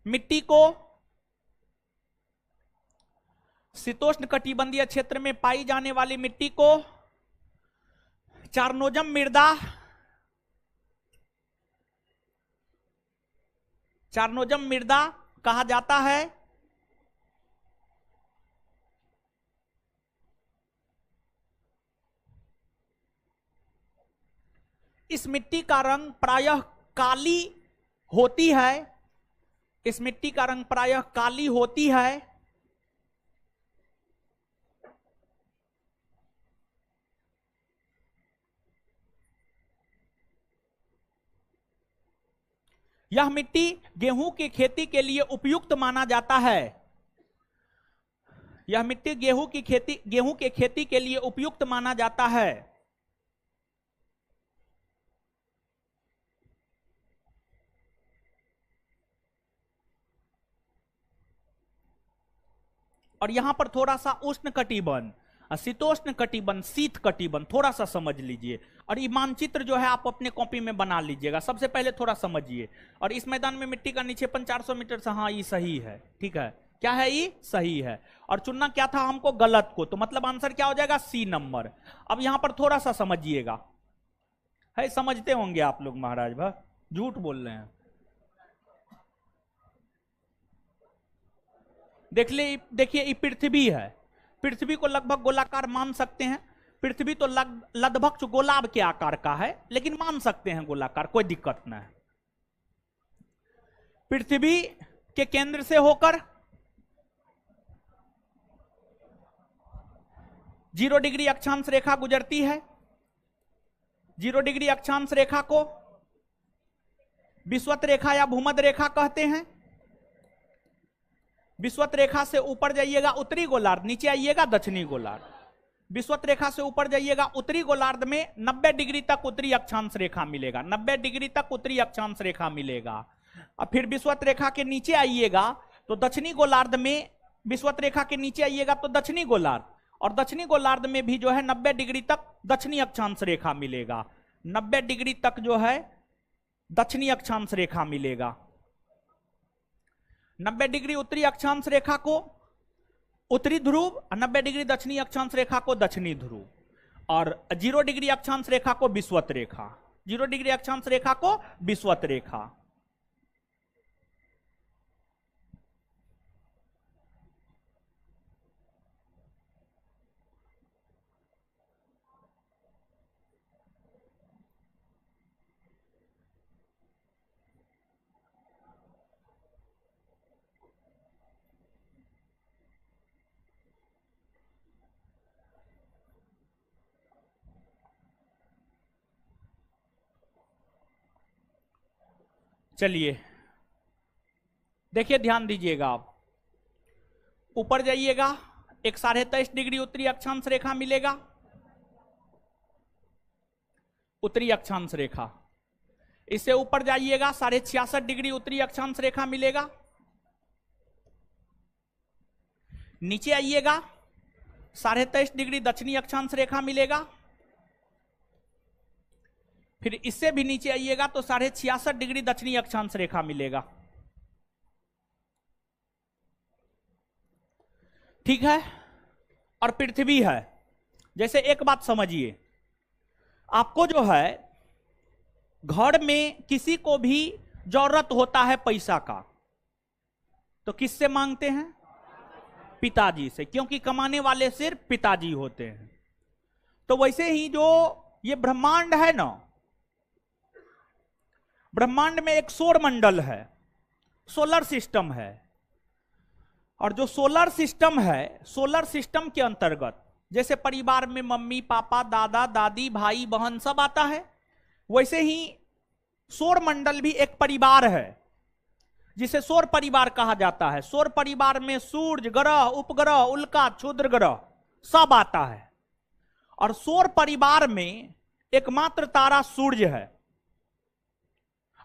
मिट्टी को, शीतोष्ण कटिबंधीय क्षेत्र में पाई जाने वाली मिट्टी को चारनोजम मृदा, चारनोजम मृदा कहा जाता है। इस मिट्टी का रंग प्रायः काली होती है। इस मिट्टी का रंग प्रायः काली होती है। यह मिट्टी गेहूं की खेती के लिए उपयुक्त माना जाता है। यह मिट्टी गेहूं की खेती के लिए उपयुक्त माना जाता है। और यहां पर थोड़ा सा उष्ण कटिबंध, शीतोष्ण कटिबंध, शीत कटिबंध, थोड़ा सा समझ लीजिए। और ये मानचित्र जो है आप अपने कॉपी में बना लीजिएगा। सबसे पहले थोड़ा समझिए। और इस मैदान में मिट्टी का निक्षेपण 400 मीटर से, हाँ ये सही है, ठीक है। क्या है ये? सही है। और चुनना क्या था हमको? गलत को। तो मतलब आंसर क्या हो जाएगा? C number. अब यहां पर थोड़ा सा समझिएगा, है समझते होंगे आप लोग महाराज भा, झूठ बोल रहे हैं। देखिए ये पृथ्वी है। पृथ्वी को लगभग गोलाकार मान सकते हैं। पृथ्वी तो लगभग गोलाब के आकार का है, लेकिन मान सकते हैं गोलाकार, कोई दिक्कत ना है। पृथ्वी के केंद्र से होकर 0 डिग्री अक्षांश रेखा गुजरती है। 0 डिग्री अक्षांश रेखा को विषुवत रेखा या भूमध्य रेखा कहते हैं। विषुवत रेखा से ऊपर जाइएगा उत्तरी गोलार्ध, नीचे आइएगा दक्षिणी गोलार्ध। विषुवत रेखा से ऊपर जाइएगा उत्तरी गोलार्ध में 90 डिग्री तक उत्तरी अक्षांश रेखा मिलेगा, 90 डिग्री तक उत्तरी अक्षांश रेखा मिलेगा। और फिर विषुवत रेखा के नीचे आइएगा तो दक्षिणी गोलार्ध में, विषुवत रेखा के नीचे आइएगा तो दक्षिणी गोलार्ध, और दक्षिणी गोलार्ध में भी जो है 90 डिग्री तक दक्षिणी अक्षांश रेखा मिलेगा। 90 डिग्री तक जो है दक्षिणी अक्षांश रेखा मिलेगा। 90 डिग्री उत्तरी अक्षांश रेखा को उत्तरी ध्रुव, 90 डिग्री दक्षिणी अक्षांश रेखा को दक्षिणी ध्रुव, और 0 डिग्री अक्षांश रेखा को विषुवत रेखा, 0 डिग्री अक्षांश रेखा को विषुवत रेखा। चलिए देखिए, ध्यान दीजिएगा। आप ऊपर जाइएगा, एक 23.5 डिग्री उत्तरी अक्षांश रेखा मिलेगा, उत्तरी अक्षांश रेखा। इससे ऊपर जाइएगा 66.5 डिग्री उत्तरी अक्षांश रेखा मिलेगा। नीचे आइएगा 23.5 डिग्री दक्षिणी अक्षांश रेखा मिलेगा। फिर इससे भी नीचे आइएगा तो 66.5 डिग्री दक्षिणी अक्षांश रेखा मिलेगा। ठीक है। और पृथ्वी है। जैसे एक बात समझिए, आपको जो है घर में किसी को भी जरूरत होता है पैसा का, तो किससे मांगते हैं? पिताजी से, क्योंकि कमाने वाले सिर्फ पिताजी होते हैं। तो वैसे ही जो ये ब्रह्मांड है ना, ब्रह्मांड में एक सौर मंडल है, सोलर सिस्टम है। और जो सोलर सिस्टम है, सोलर सिस्टम के अंतर्गत जैसे परिवार में मम्मी पापा दादा दादी भाई बहन सब आता है, वैसे ही सौर मंडल भी एक परिवार है जिसे सौर परिवार कहा जाता है। सौर परिवार में सूर्य, ग्रह, उपग्रह, उल्का, क्षुद्र ग्रह सब आता है। और सौर परिवार में एकमात्र तारा सूर्य है।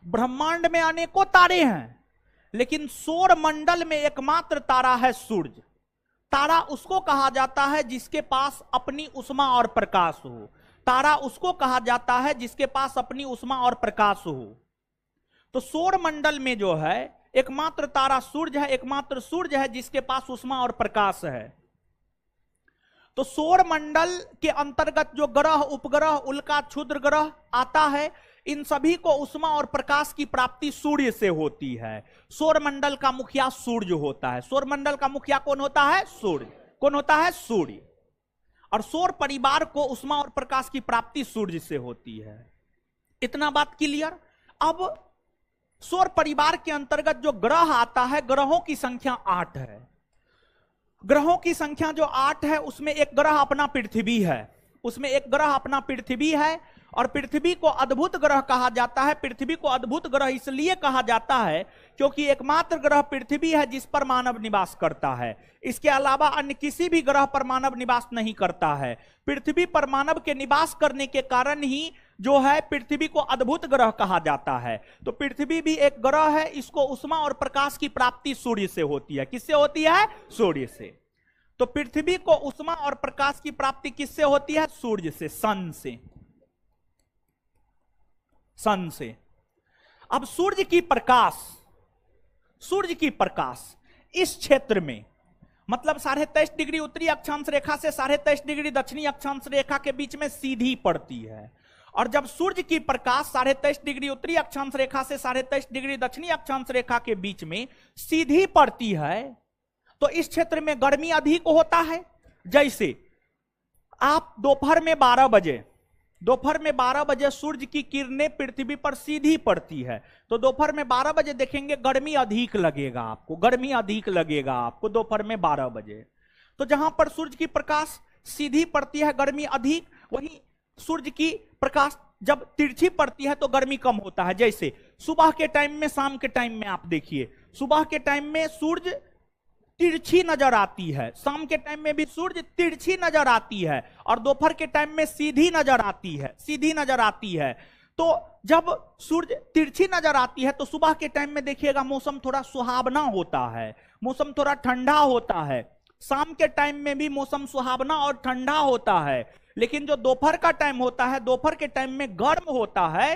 ब्रह्मांड में अनेकों तारे हैं, लेकिन सौर मंडल में एकमात्र तारा है सूर्य। तारा उसको कहा जाता है जिसके पास अपनी उष्मा और प्रकाश हो। तारा उसको कहा जाता है जिसके पास अपनी उष्मा और प्रकाश हो। तो सौर मंडल में जो है एकमात्र तारा सूर्य है, एकमात्र सूर्य है जिसके पास उष्मा और प्रकाश है। तो सौर मंडल के अंतर्गत जो ग्रह, उपग्रह, उल्का, क्षुद्र ग्रह आता है, इन सभी को उष्मा और प्रकाश की प्राप्ति सूर्य से होती है। सौर मंडल का मुखिया सूर्य होता है। सौर मंडल का मुखिया कौन होता है? सूर्य। कौन होता है? सूर्य। और सौर परिवार को उष्मा और प्रकाश की प्राप्ति सूर्य से होती है। इतना बात क्लियर। अब सौर परिवार के अंतर्गत जो ग्रह आता है, ग्रहों की संख्या 8 है। ग्रहों की संख्या जो 8 है, उसमें एक ग्रह अपना पृथ्वी है। उसमें एक ग्रह अपना पृथ्वी है। और पृथ्वी को अद्भुत ग्रह कहा जाता है। पृथ्वी को अद्भुत ग्रह इसलिए कहा जाता है क्योंकि एकमात्र ग्रह पृथ्वी है जिस पर मानव निवास करता है। इसके अलावा अन्य किसी भी ग्रह पर मानव निवास नहीं करता है। पृथ्वी पर मानव के निवास करने के कारण ही जो है पृथ्वी को अद्भुत ग्रह कहा जाता है। तो पृथ्वी भी एक ग्रह है। इसको उष्मा और प्रकाश की प्राप्ति सूर्य से होती है। किससे होती है? सूर्य से। तो पृथ्वी को उष्मा और प्रकाश की प्राप्ति किससे होती है? सूर्य से, सन से, सन से। अब सूर्य की प्रकाश इस क्षेत्र में, मतलब 23.5 डिग्री उत्तरी अक्षांश रेखा से 23.5 डिग्री दक्षिणी अक्षांश रेखा के बीच में सीधी पड़ती है। और जब सूर्य की प्रकाश 23.5 डिग्री उत्तरी अक्षांश रेखा से 23.5 डिग्री दक्षिणी अक्षांश रेखा के बीच में सीधी पड़ती है, तो इस क्षेत्र में गर्मी अधिक होता है। जैसे आप दोपहर में 12 बजे सूर्य की किरणें पृथ्वी पर सीधी पड़ती है, तो दोपहर में 12 बजे देखेंगे गर्मी अधिक लगेगा आपको, दोपहर में 12 बजे। तो जहां पर सूर्य की प्रकाश सीधी पड़ती है गर्मी अधिक, वहीं सूर्य की प्रकाश जब तिरछी पड़ती है तो गर्मी कम होता है। जैसे सुबह के टाइम में, शाम के टाइम में आप देखिए, सुबह के टाइम में सूर्य तिरछी नजर आती है, शाम के टाइम में भी सूर्य तिरछी नजर आती है, और दोपहर के टाइम में सीधी नजर आती है। तो जब सूर्य तिरछी नजर आती है तो सुबह के टाइम में देखिएगा मौसम थोड़ा सुहावना होता है, मौसम थोड़ा ठंडा होता है। शाम के टाइम में भी मौसम सुहावना और ठंडा होता है, लेकिन जो दोपहर का टाइम होता है, दोपहर के टाइम में गर्म होता है,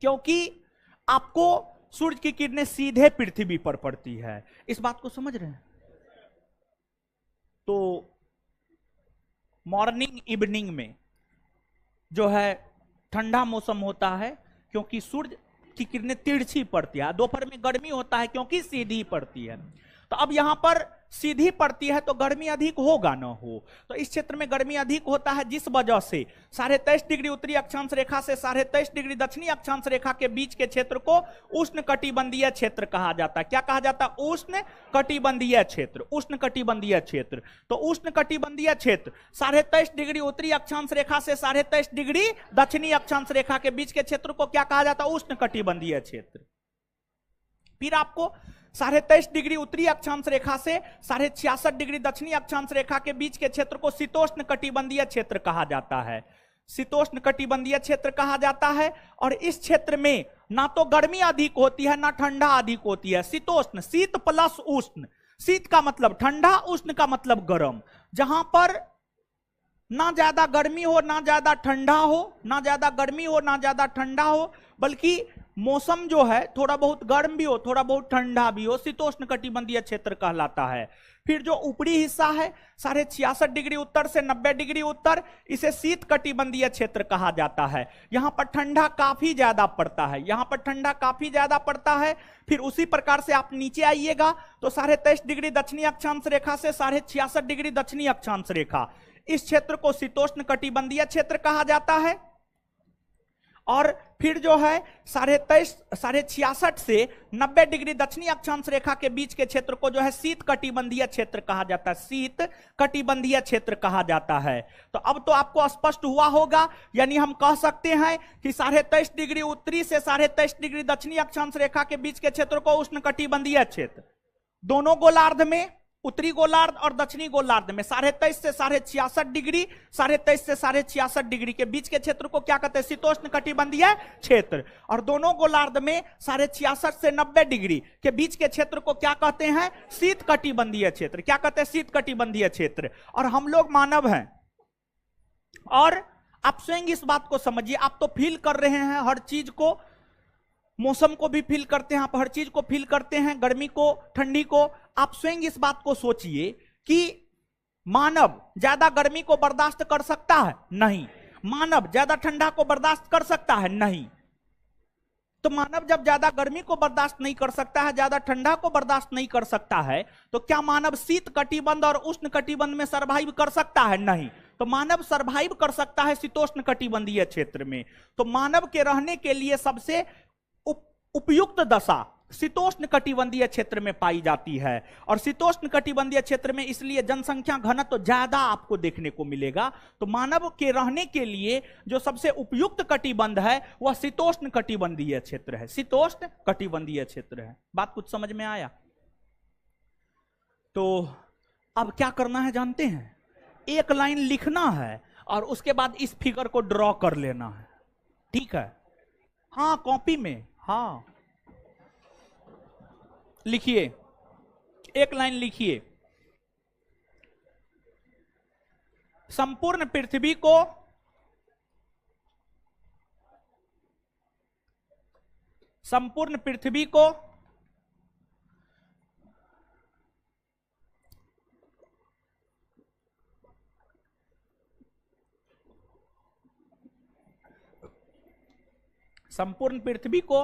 क्योंकि आपको सूर्य की किरणें सीधे पृथ्वी पर पड़ती है। इस बात को समझ रहे हैं? तो मॉर्निंग इवनिंग में जो है ठंडा मौसम होता है, क्योंकि सूर्य की किरणें तिरछी पड़ती है। दोपहर में गर्मी होता है क्योंकि सीधी पड़ती है। तो अब यहां पर सीधी पड़ती है तो गर्मी अधिक होगा ना हो, तो इस क्षेत्र में गर्मी अधिक होता है, जिस वजह से 23.5 डिग्री उत्तरी अक्षांश रेखा से 23.5 डिग्री दक्षिणी अक्षांश रेखा के बीच के क्षेत्र को उष्ण कटिबंधीय क्षेत्र कहा जाता है। क्या कहा जाता है? उष्ण कटिबंधीय क्षेत्र, उष्ण कटिबंधीय क्षेत्र। तो उष्ण कटिबंधीय क्षेत्र 23.5 डिग्री उत्तरी अक्षांश रेखा से 23.5 डिग्री दक्षिणी अक्षांश रेखा के बीच के क्षेत्र को क्या कहा जाता है? उष्ण कटिबंधीय क्षेत्र। फिर आपको 23.5 डिग्री उत्तरी अक्षांश रेखा से 66.5 डिग्री दक्षिणी अक्षांश रेखा के बीच के क्षेत्र को शीतोष्ण कटिबंधीय क्षेत्र कहा जाता है, शीतोष्ण कटिबंधीय क्षेत्र कहा जाता है। और इस क्षेत्र में ना तो गर्मी अधिक होती है ना ठंडा अधिक होती है, शीतोष्ण, शीत प्लस उष्ण। शीत का मतलब ठंडा, उष्ण का मतलब गर्म। जहां पर ना ज्यादा गर्मी हो ना ज्यादा ठंडा हो, ना ज्यादा गर्मी हो ना ज्यादा ठंडा हो, बल्कि मौसम जो है थोड़ा बहुत गर्म भी हो थोड़ा बहुत ठंडा भी हो, शीतोष्ण कटिबंधीय क्षेत्र कहलाता है। फिर जो ऊपरी हिस्सा है 66.5 डिग्री उत्तर से 90 डिग्री उत्तर, इसे शीत कटिबंधीय क्षेत्र कहा जाता है। यहां पर ठंडा काफी ज्यादा पड़ता है, यहां पर ठंडा काफी ज्यादा पड़ता है। फिर उसी प्रकार से आप नीचे आइएगा तो 23.5 डिग्री दक्षिणी अक्षांश रेखा से 66.5 डिग्री दक्षिणी अक्षांश रेखा, इस क्षेत्र को शीतोष्ण कटिबंधीय क्षेत्र कहा जाता है। और फिर जो है 66.5 से 90 डिग्री दक्षिणी अक्षांश रेखा के बीच के क्षेत्र को जो है शीत कटिबंधीय क्षेत्र कहा जाता है, शीत कटिबंधीय क्षेत्र कहा जाता है। तो अब तो आपको स्पष्ट हुआ होगा, यानी हम कह सकते हैं कि 23.5 डिग्री उत्तरी से 23.5 डिग्री दक्षिणी अक्षांश रेखा के बीच के क्षेत्र को उष्ण कटिबंधीय क्षेत्र, दोनों गोलार्ध में, उत्तरी गोलार्ध और दक्षिणी गोलार्ध में 23.5 से 66.5 डिग्री, 23.5 से 66.5 डिग्री के बीच के क्षेत्र को क्या कहते हैं? शीतोष्ण कटिबंधीय क्षेत्र। और दोनों गोलार्ध में 66.5 से 90 डिग्री के बीच के क्षेत्र को क्या कहते हैं? शीत कटिबंधीय क्षेत्र। क्या कहते हैं? शीत कटिबंधीय क्षेत्र। और हम लोग मानव हैं, और आप स्वयं इस बात को समझिए, आप तो फील कर रहे हैं हर चीज को, मौसम को भी फील करते हैं आप, हर चीज को फील करते हैं, गर्मी को, ठंडी को। आप स्वयं इस बात को सोचिए कि मानव ज्यादा गर्मी को बर्दाश्त कर सकता है? नहीं। मानव ज्यादा ठंडा को बर्दाश्त कर सकता है? नहीं। तो मानव जब ज्यादा गर्मी को बर्दाश्त नहीं कर सकता है, ज्यादा ठंडा को बर्दाश्त नहीं कर सकता है, तो क्या मानव शीत कटिबंध और उष्ण कटिबंध में सर्वाइव कर सकता है? नहीं। तो मानव सर्वाइव कर सकता है शीतोष्ण कटिबंधीय क्षेत्र में। तो मानव के रहने के लिए सबसे उपयुक्त दशा शीतोष्ण कटिबंधीय क्षेत्र में पाई जाती है। और शीतोष्ण कटिबंधीय क्षेत्र में इसलिए जनसंख्या घनत्व तो ज्यादा आपको देखने को मिलेगा। तो मानव के रहने के लिए जो सबसे उपयुक्त कटिबंध है वह शीतोष्ण कटिबंधीय क्षेत्र है, शीतोष्ण कटिबंधीय क्षेत्र है। बात कुछ समझ में आया? तो अब क्या करना है जानते हैं? एक लाइन लिखना है और उसके बाद इस फिगर को ड्रॉ कर लेना है, ठीक है? हाँ, कॉपी में, हाँ लिखिए, एक लाइन लिखिए। संपूर्ण पृथ्वी को संपूर्ण पृथ्वी को संपूर्ण पृथ्वी को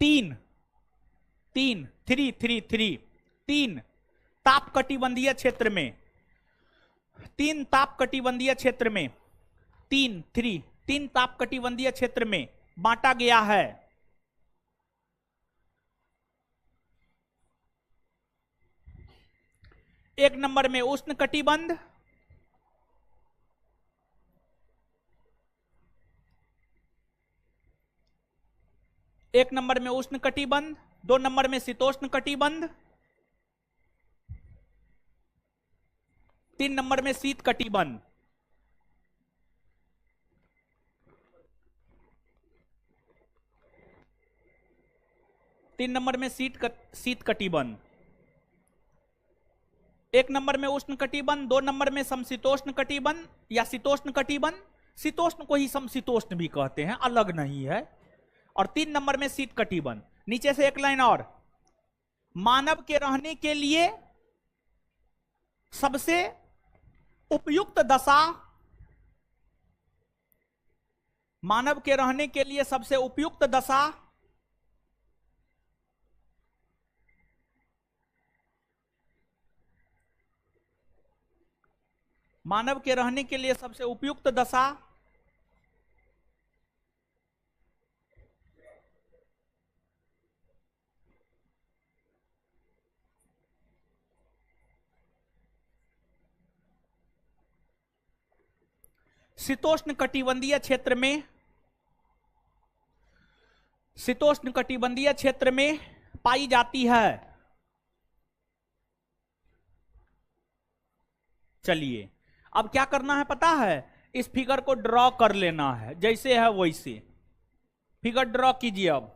तीन ताप कटिबंधीय क्षेत्र में तीन ताप कटिबंधीय क्षेत्र में बांटा गया है। एक नंबर में उष्ण कटिबंध, एक नंबर में उष्ण कटिबंध, 2 नंबर में शीतोष्ण कटिबंध, 3 नंबर में शीत कटिबंध। तीन नंबर में शीत कटिबंध, एक नंबर में उष्ण कटिबंध, 2 नंबर में समशीतोष्ण कटिबंध या शीतोष्ण कटिबंध। शीतोष्ण को ही समशीतोष्ण भी कहते हैं, अलग नहीं है। और 3 नंबर में शीत कटिबंध। नीचे से एक लाइन और, मानव के रहने के लिए सबसे उपयुक्त दशा, मानव के रहने के लिए सबसे उपयुक्त दशा मानव के रहने के लिए सबसे उपयुक्त दशा शीतोष्ण कटिबंधीय क्षेत्र में, शीतोष्ण कटिबंधीय क्षेत्र में पाई जाती है। चलिए अब क्या करना है पता है, इस फिगर को ड्रॉ कर लेना है, जैसे है वैसे फिगर ड्रॉ कीजिए। अब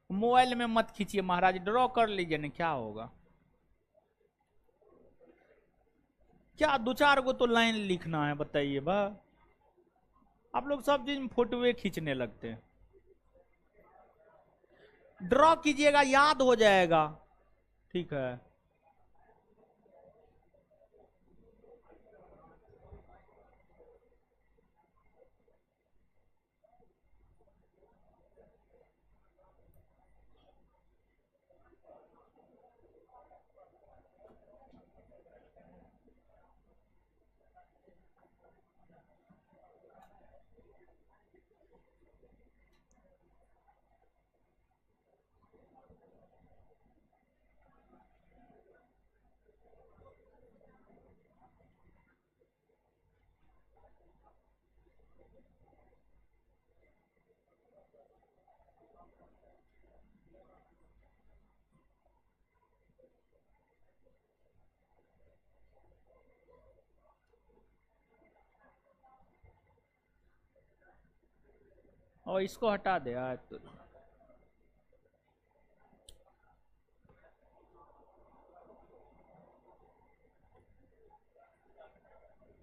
मोबाइल में मत खींचिए महाराज, ड्रॉ कर लीजिए ना, क्या होगा। क्या 2-4 गो तो लाइन लिखना है, बताइए बा। आप लोग सब चीज में फोटोए खींचने लगते हैं। ड्रॉ कीजिएगा, याद हो जाएगा। ठीक है, और इसको हटा दे यार।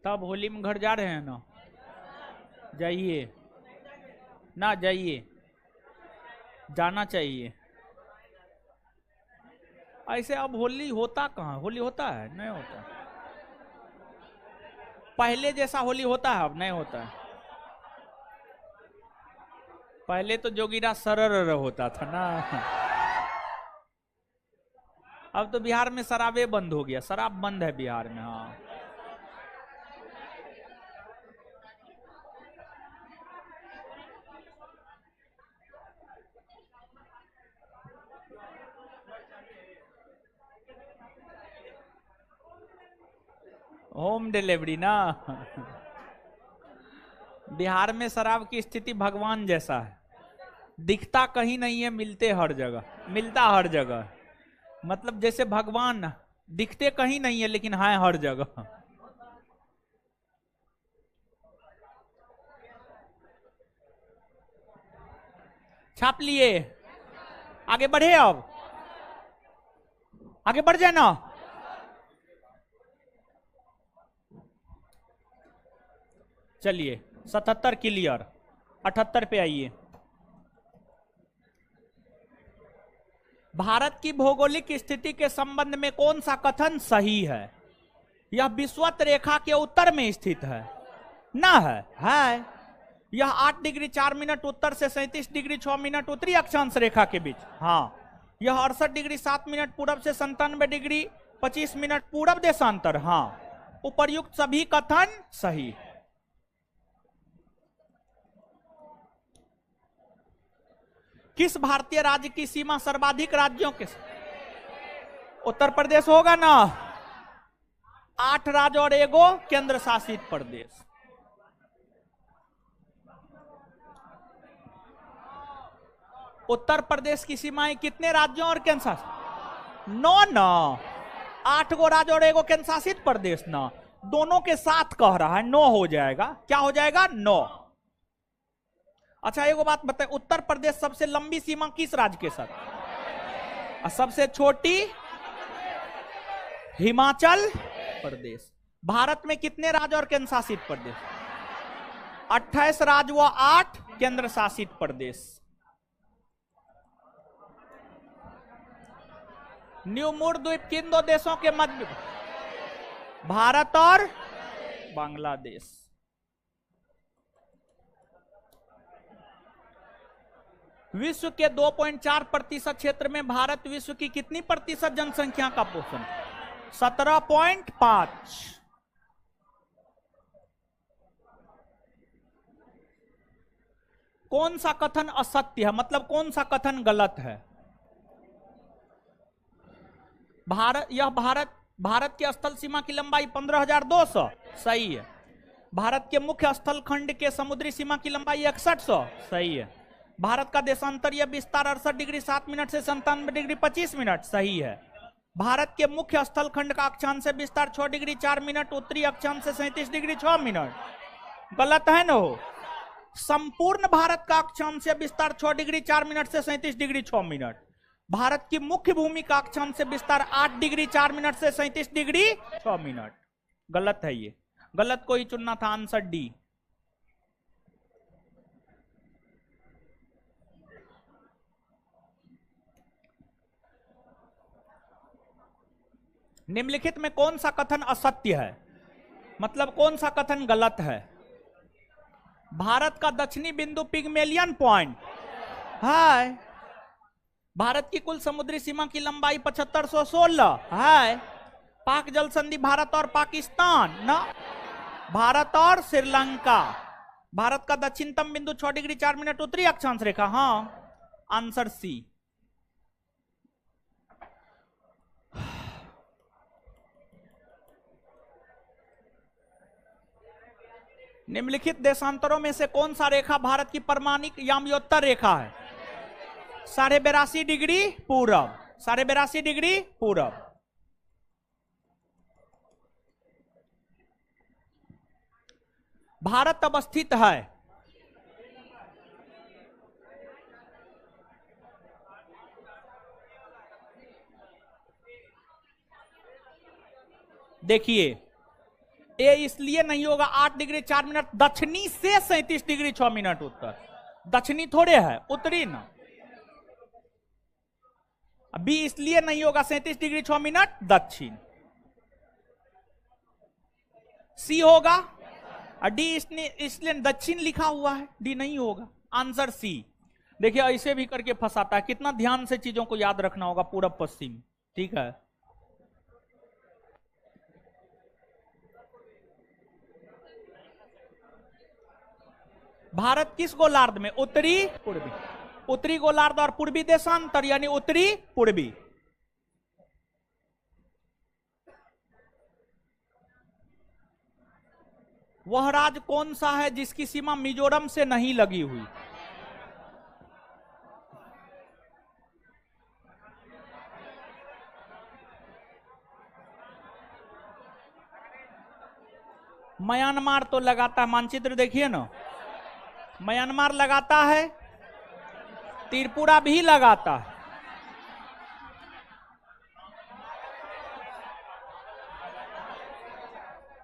तब होली में घर जा रहे हैं ना, जाइए ना, जाइए, जाना चाहिए। ऐसे अब होली होता कहाँ, होली होता है नहीं होता, पहले जैसा होली होता है अब नहीं होता है। पहले तो जोगिरा सरर होता था ना। अब तो बिहार में शराबे बंद हो गया, शराब बंद है बिहार में। हाँ, होम डिलीवरी ना। बिहार में शराब की स्थिति भगवान जैसा है, दिखता कहीं नहीं है, मिलते हर जगह, मिलता हर जगह। मतलब जैसे भगवान दिखते कहीं नहीं है लेकिन है हर जगह। छाप लिए, आगे बढ़े, अब आगे बढ़ जाए ना। चलिए 77 क्लियर, 78 पे आइए। भारत की भौगोलिक स्थिति के संबंध में कौन सा कथन सही है? यह विषुवत रेखा के उत्तर में स्थित है, ना है। यह 8 डिग्री 4 मिनट उत्तर से 37 डिग्री 6 मिनट उत्तरी अक्षांश रेखा के बीच, हाँ। यह 68 डिग्री 7 मिनट पूरब से 97 डिग्री 25 मिनट पूरब देशांतर, हाँ। उपर्युक्त सभी कथन सही। किस भारतीय राज्य की सीमा सर्वाधिक राज्यों के? उत्तर प्रदेश होगा ना। 8 राज्य और एगो केंद्र शासित प्रदेश। उत्तर प्रदेश की सीमाएं कितने राज्यों और केंद्र शासित? 9 ना, 8 गो राज्य और एगो केंद्र शासित प्रदेश ना, दोनों के साथ कह रहा है, 9 हो जाएगा। क्या हो जाएगा? 9। अच्छा एगो बात बताए, उत्तर प्रदेश सबसे लंबी सीमा किस राज्य के साथ? और सबसे छोटी? हिमाचल प्रदेश। भारत में कितने राज्य और केंद्र शासित प्रदेश? 28 राज्य व 8 केंद्र शासित प्रदेश। न्यूमूर द्वीप किन दो देशों के मध्य? भारत और बांग्लादेश। विश्व के 2.4% क्षेत्र में भारत विश्व की कितनी प्रतिशत जनसंख्या का पोषण? 17.5। कौन सा कथन असत्य है, मतलब कौन सा कथन गलत है? भारत की स्थल सीमा की लंबाई 15,200, सही है। भारत के मुख्य स्थल खंड के समुद्री सीमा की लंबाई 6100, सही है। भारत का देशांतरीय विस्तार 68 डिग्री 7 मिनट से 97 डिग्री 25 मिनट, सही है। भारत के मुख्य स्थल खंड का अक्षांश विस्तार 6 डिग्री 4 मिनट, उत्तरी अक्षांश से 37 डिग्री 6 मिनट, गलत है ना? संपूर्ण भारत का अक्षांश विस्तार 6 डिग्री 4 मिनट से 37 डिग्री 6 मिनट। भारत की मुख्य भूमि का अक्षांश विस्तार 8 डिग्री 4 मिनट से 37 डिग्री 6 मिनट, गलत है ये। गलत को ही चुनना था, आंसर डी। निम्नलिखित में कौन सा कथन असत्य है, मतलब कौन सा कथन गलत है? भारत का दक्षिणी बिंदु पिगमेलियन पॉइंट है। भारत की कुल समुद्री सीमा की लंबाई 7516 है। पाक जल संधि भारत और पाकिस्तान ना, भारत और श्रीलंका। भारत का दक्षिणतम बिंदु 6 डिग्री 4 मिनट उत्तरी अक्षांश रेखा, हाँ, आंसर सी। निम्नलिखित देशांतरों में से कौन सा रेखा भारत की परमाणिक याम्योत्तर रेखा है? 82.5 डिग्री पूरब, 82.5 डिग्री पूरब। भारत अवस्थित है देखिए, ये इसलिए नहीं होगा 8 डिग्री 4 मिनट दक्षिणी से 37 डिग्री 6 मिनट उत्तर, दक्षिणी थोड़े है, उत्तरी ना। बी इसलिए नहीं होगा 37 डिग्री 6 मिनट दक्षिण। सी होगा, और डी इसलिए दक्षिण लिखा हुआ है, डी नहीं होगा, आंसर सी। देखिए ऐसे भी करके फंसाता है, कितना ध्यान से चीजों को याद रखना होगा, पूरब पश्चिम, ठीक है। भारत किस गोलार्ध में? उत्तरी पूर्वी। उत्तरी गोलार्ध और पूर्वी देशांतर यानी उत्तरी पूर्वी। वह राज्य कौन सा है जिसकी सीमा मिजोरम से नहीं लगी हुई? म्यांमार तो लगाता है, मानचित्र देखिए ना, म्यांमार लगाता है, त्रिपुरा भी लगाता है,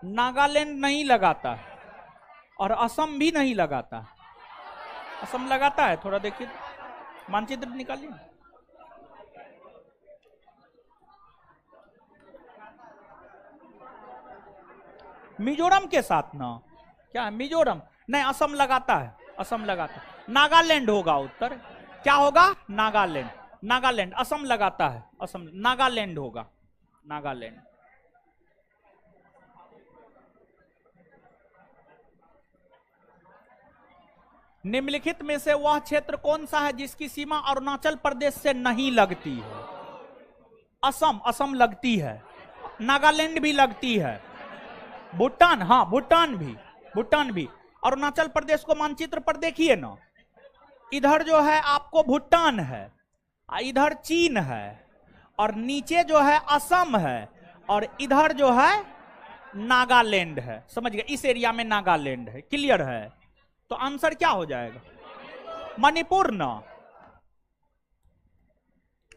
नागालैंड नहीं लगाता है, और असम भी नहीं लगाता है। असम लगाता है, थोड़ा देखिए मानचित्र निकालिए। मिजोरम के साथ ना, क्या है मिजोरम? नहीं, असम लगाता है, असम लगाता है। नागालैंड होगा उत्तर, क्या होगा? नागालैंड। नागालैंड, असम लगाता है, असम, नागालैंड होगा, नागालैंड। निम्नलिखित में से वह क्षेत्र कौन सा है जिसकी सीमा अरुणाचल प्रदेश से नहीं लगती है? असम, असम लगती है, नागालैंड भी लगती है, भूटान, हाँ भूटान भी, भूटान भी। अरुणाचल प्रदेश को मानचित्र पर देखिए ना, इधर जो है आपको भूटान है, इधर चीन है, और नीचे जो है असम है, और इधर जो है नागालैंड है। समझ गए? इस एरिया में नागालैंड है। क्लियर है? तो आंसर क्या हो जाएगा? मणिपुर ना,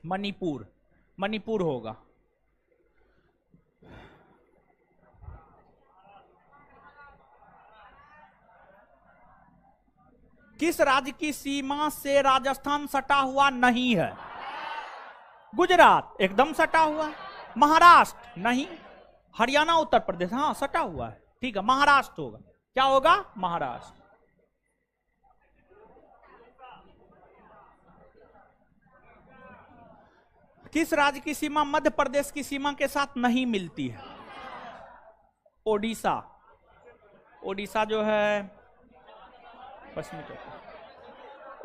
मणिपुर, मणिपुर होगा। किस राज्य की सीमा से राजस्थान सटा हुआ नहीं है? गुजरात एकदम सटा हुआ है। महाराष्ट्र नहीं, हरियाणा, उत्तर प्रदेश, हाँ सटा हुआ है, ठीक है, महाराष्ट्र होगा। क्या होगा? महाराष्ट्र। किस राज्य की सीमा मध्य प्रदेश की सीमा के साथ नहीं मिलती है? ओडिशा, ओडिशा जो है पश्चिमी चौथा,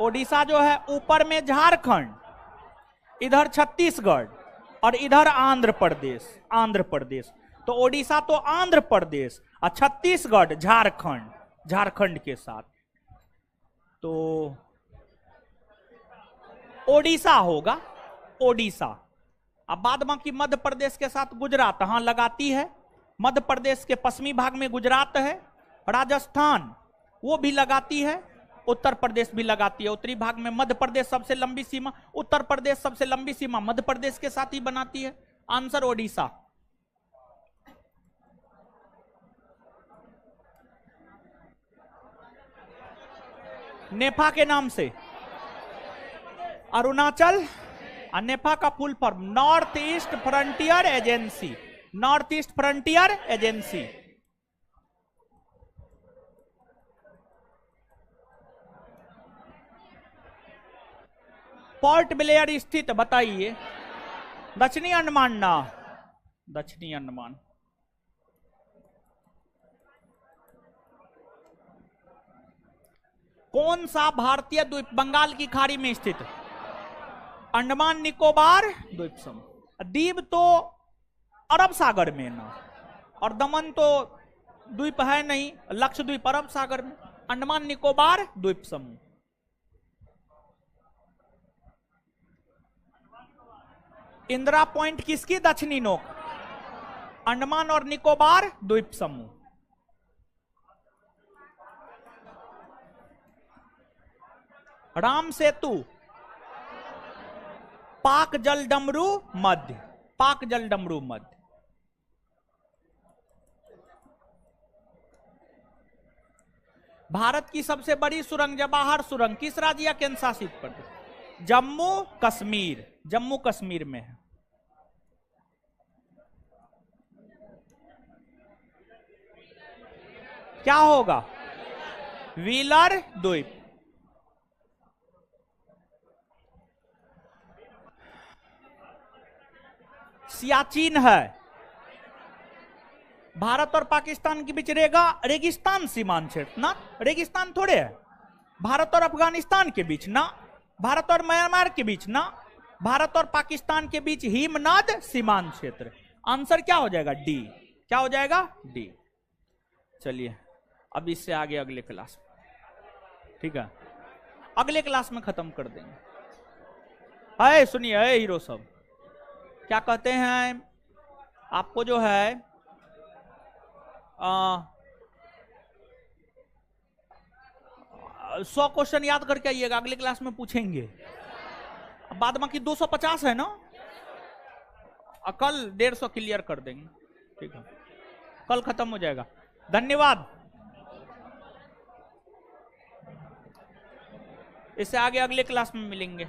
ओडिशा जो है ऊपर में झारखंड, इधर छत्तीसगढ़, और इधर आंध्र प्रदेश, आंध्र प्रदेश। तो ओडिशा तो आंध्र प्रदेश, और छत्तीसगढ़ झारखंड, झारखंड के साथ, तो ओडिशा होगा, ओडिशा। अब बाद बाकी मध्य प्रदेश के साथ गुजरात, हाँ लगाती है, मध्य प्रदेश के पश्चिमी भाग में गुजरात है, राजस्थान वो भी लगाती है, उत्तर प्रदेश भी लगाती है। उत्तरी भाग में मध्य प्रदेश सबसे लंबी सीमा, उत्तर प्रदेश सबसे लंबी सीमा मध्य प्रदेश के साथ ही बनाती है। आंसर ओडिशा। नेफा के नाम से, अरुणाचल, नेफा का full form north east frontier agency, north east frontier agency. Port Blair स्थित, बताइए? दक्षिणी अंडमान ना, दक्षिणी अंडमान। कौन सा भारतीय द्वीप बंगाल की खाड़ी में स्थित? अंडमान निकोबार द्वीप समूह। द्वीप तो अरब सागर में ना, और दमन तो द्वीप है नहीं, लक्षद्वीप अरब सागर में। अंडमान निकोबार द्वीप समूह। इंदिरा पॉइंट किसकी दक्षिणी नोक? अंडमान और निकोबार द्वीप समूह। राम सेतु, पाक जल डमरू मध्य, पाक जल डमरू मध्य। भारत की सबसे बड़ी सुरंग जवाहर सुरंग किस राज्य या केंद्र शासित प्रदेश? जम्मू कश्मीर, जम्मू कश्मीर में है। क्या होगा? व्हीलर द्वीप। सियाचिन है, भारत और पाकिस्तान के बीच रेगिस्तान सीमांत क्षेत्र ना, रेगिस्तान थोड़े है। भारत और अफगानिस्तान के बीच ना, भारत और म्यांमार के बीच ना, भारत और पाकिस्तान के बीच हिमनद सीमांत क्षेत्र। आंसर क्या हो जाएगा? डी। क्या हो जाएगा? डी। चलिए अब इससे आगे अगले क्लास में, ठीक है, अगले क्लास में खत्म कर देंगे। है सुनिए हीरो सब, क्या कहते हैं आपको जो है 100 क्वेश्चन याद करके आइएगा, अगले क्लास में पूछेंगे। बाद बाकी 250 है ना, कल 150 क्लियर कर देंगे, ठीक है, कल खत्म हो जाएगा। धन्यवाद। इससे आगे अगले क्लास में मिलेंगे।